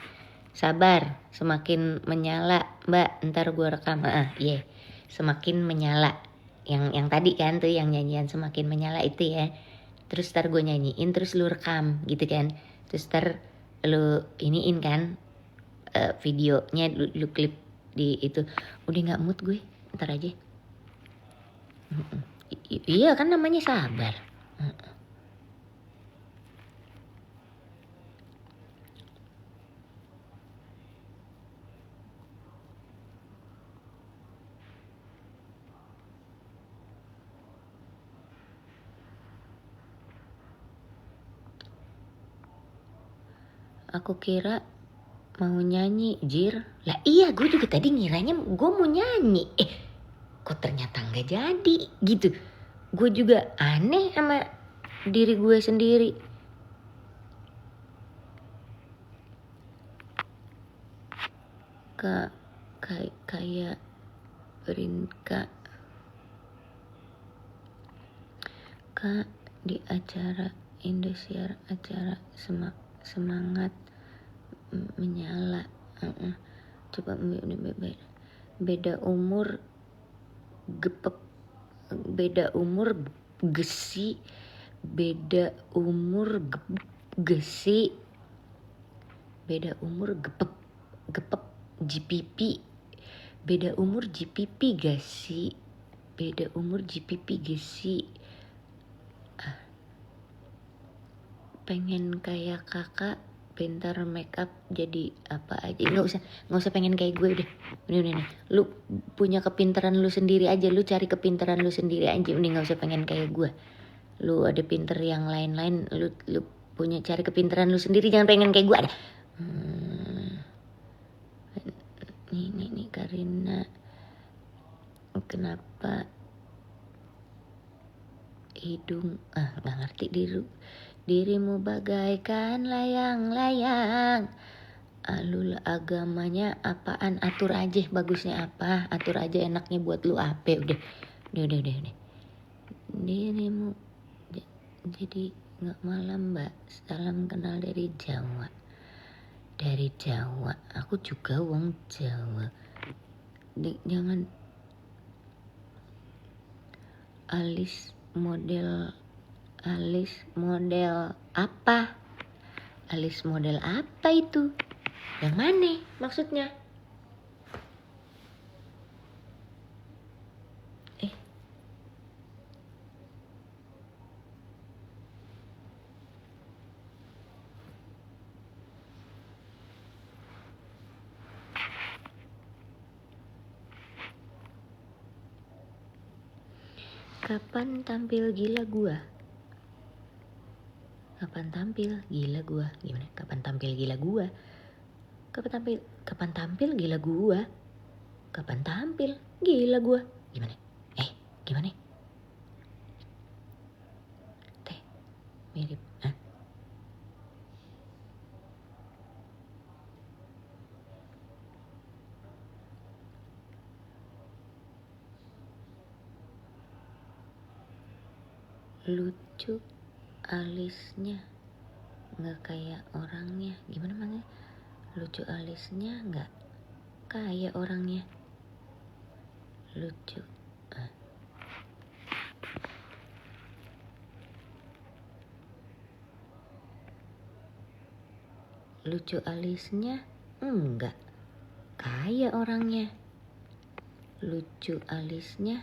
Sabar, semakin menyala mbak, ntar gua rekam. Iya, semakin menyala. Yang tadi kan tuh yang nyanyian semakin menyala itu ya. Terus ntar gue nyanyiin, terus lu rekam gitu kan. Terus ntar lu iniin kan videonya, lu klip di itu. Udah gak mood gue, ntar aja. Iya kan namanya Sabar. Aku kira mau nyanyi, Jir. Lah iya, gue juga tadi ngiranya gue mau nyanyi. Kok ternyata nggak jadi gitu. Gue juga aneh sama diri gue sendiri. Kayak Berinka Kak di acara Indosiar, acara semangat menyala. Coba beda umur gepek, beda umur gesi, beda umur gesi, beda umur gepek GPP, beda umur GPP gesi, beda umur GPP gesi. Pengen kayak kakak, pintar make up, jadi apa aja. Nggak usah pengen kayak gue udah. Nih. Lu punya kepintaran lu sendiri aja, lu cari kepintaran lu sendiri aja. Udah nggak usah pengen kayak gue. Lu ada pinter yang lain-lain, lu punya cari kepintaran lu sendiri, jangan pengen kayak gue ada. Nih Karina, kenapa hidung nggak ngerti dirimu bagaikan layang-layang. Lu agamanya apaan? Atur aja bagusnya apa, atur aja enaknya buat lu apa. Udah. Dirimu jadi nggak malam mbak. Salam kenal dari Jawa. Dari Jawa, aku juga wong Jawa. Jangan alis model apa? Alis model apa itu? Yang mana maksudnya? Kapan tampil gila gua? Kapan tampil gila gua? Gimana? Kapan tampil gila gua? Kapan tampil gila gua? Kapan tampil gila gua? Gimana? Gimana? Teh, mirip. Lucu alisnya, nggak kayak orangnya. Gimana makanya? Lucu alisnya nggak kayak orangnya. Lucu. Lucu alisnya enggak kayak orangnya. lucu alisnya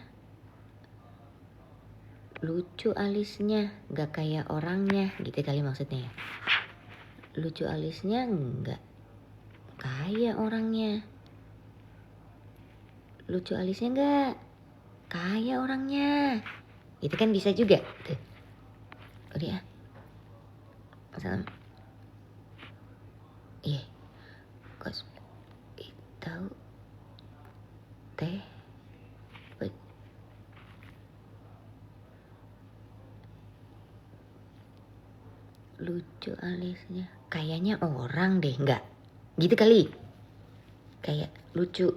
nggak kayak orangnya gitu kali maksudnya ya. Lucu alisnya nggak kayak orangnya. Lucu alisnya nggak kayak orangnya. Itu kan bisa juga tuh. Udah ya. Salam. Iya. Kos tahu teh lucu alisnya kayaknya orang deh, nggak gitu kali, kayak lucu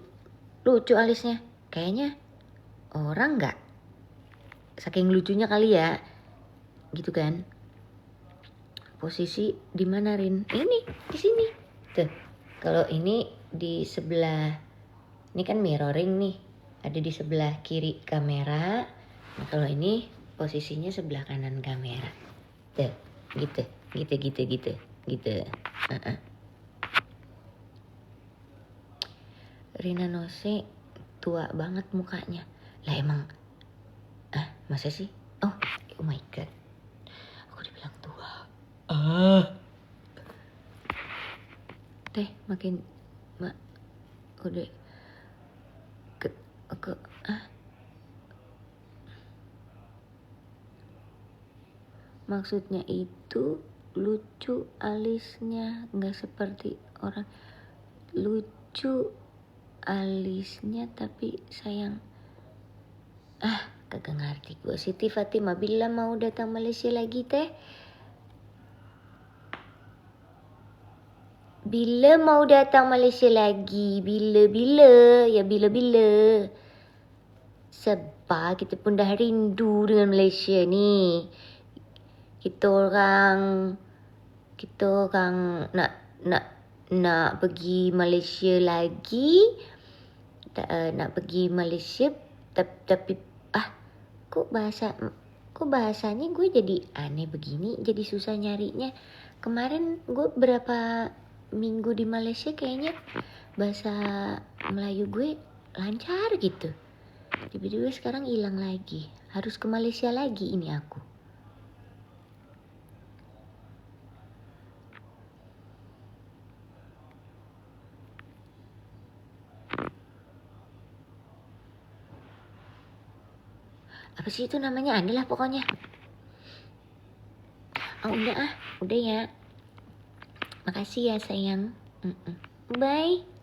alisnya kayaknya orang, nggak saking lucunya kali ya gitu kan. Posisi di mana Rin? Ini di sini tuh. Kalau ini di sebelah, ini kan mirroring nih, ada di sebelah kiri kamera. Nah kalau ini posisinya sebelah kanan kamera tuh, gitu. Rina Nose tua banget mukanya lah emang. Masa sih? Oh my god, aku dibilang tua. Teh makin udah ke maksudnya itu lucu alisnya nggak seperti orang. Lucu alisnya tapi sayang. Kagak ngerti gue. Siti Fatimah bila mau datang Malaysia lagi teh? Bila mau datang Malaysia lagi? Bila ya bila. Sebab kita pun dah rindu dengan Malaysia ni. Kita orang nak pergi Malaysia lagi. Nak pergi Malaysia tapi kok bahasanya gue jadi aneh begini, jadi susah nyarinya. Kemarin gue berapa minggu di Malaysia kayaknya bahasa Melayu gue lancar gitu. Tiba-tiba sekarang hilang lagi. Harus ke Malaysia lagi ini aku. Apa sih itu namanya? Adalah pokoknya. Udah ya. Makasih ya sayang. Bye.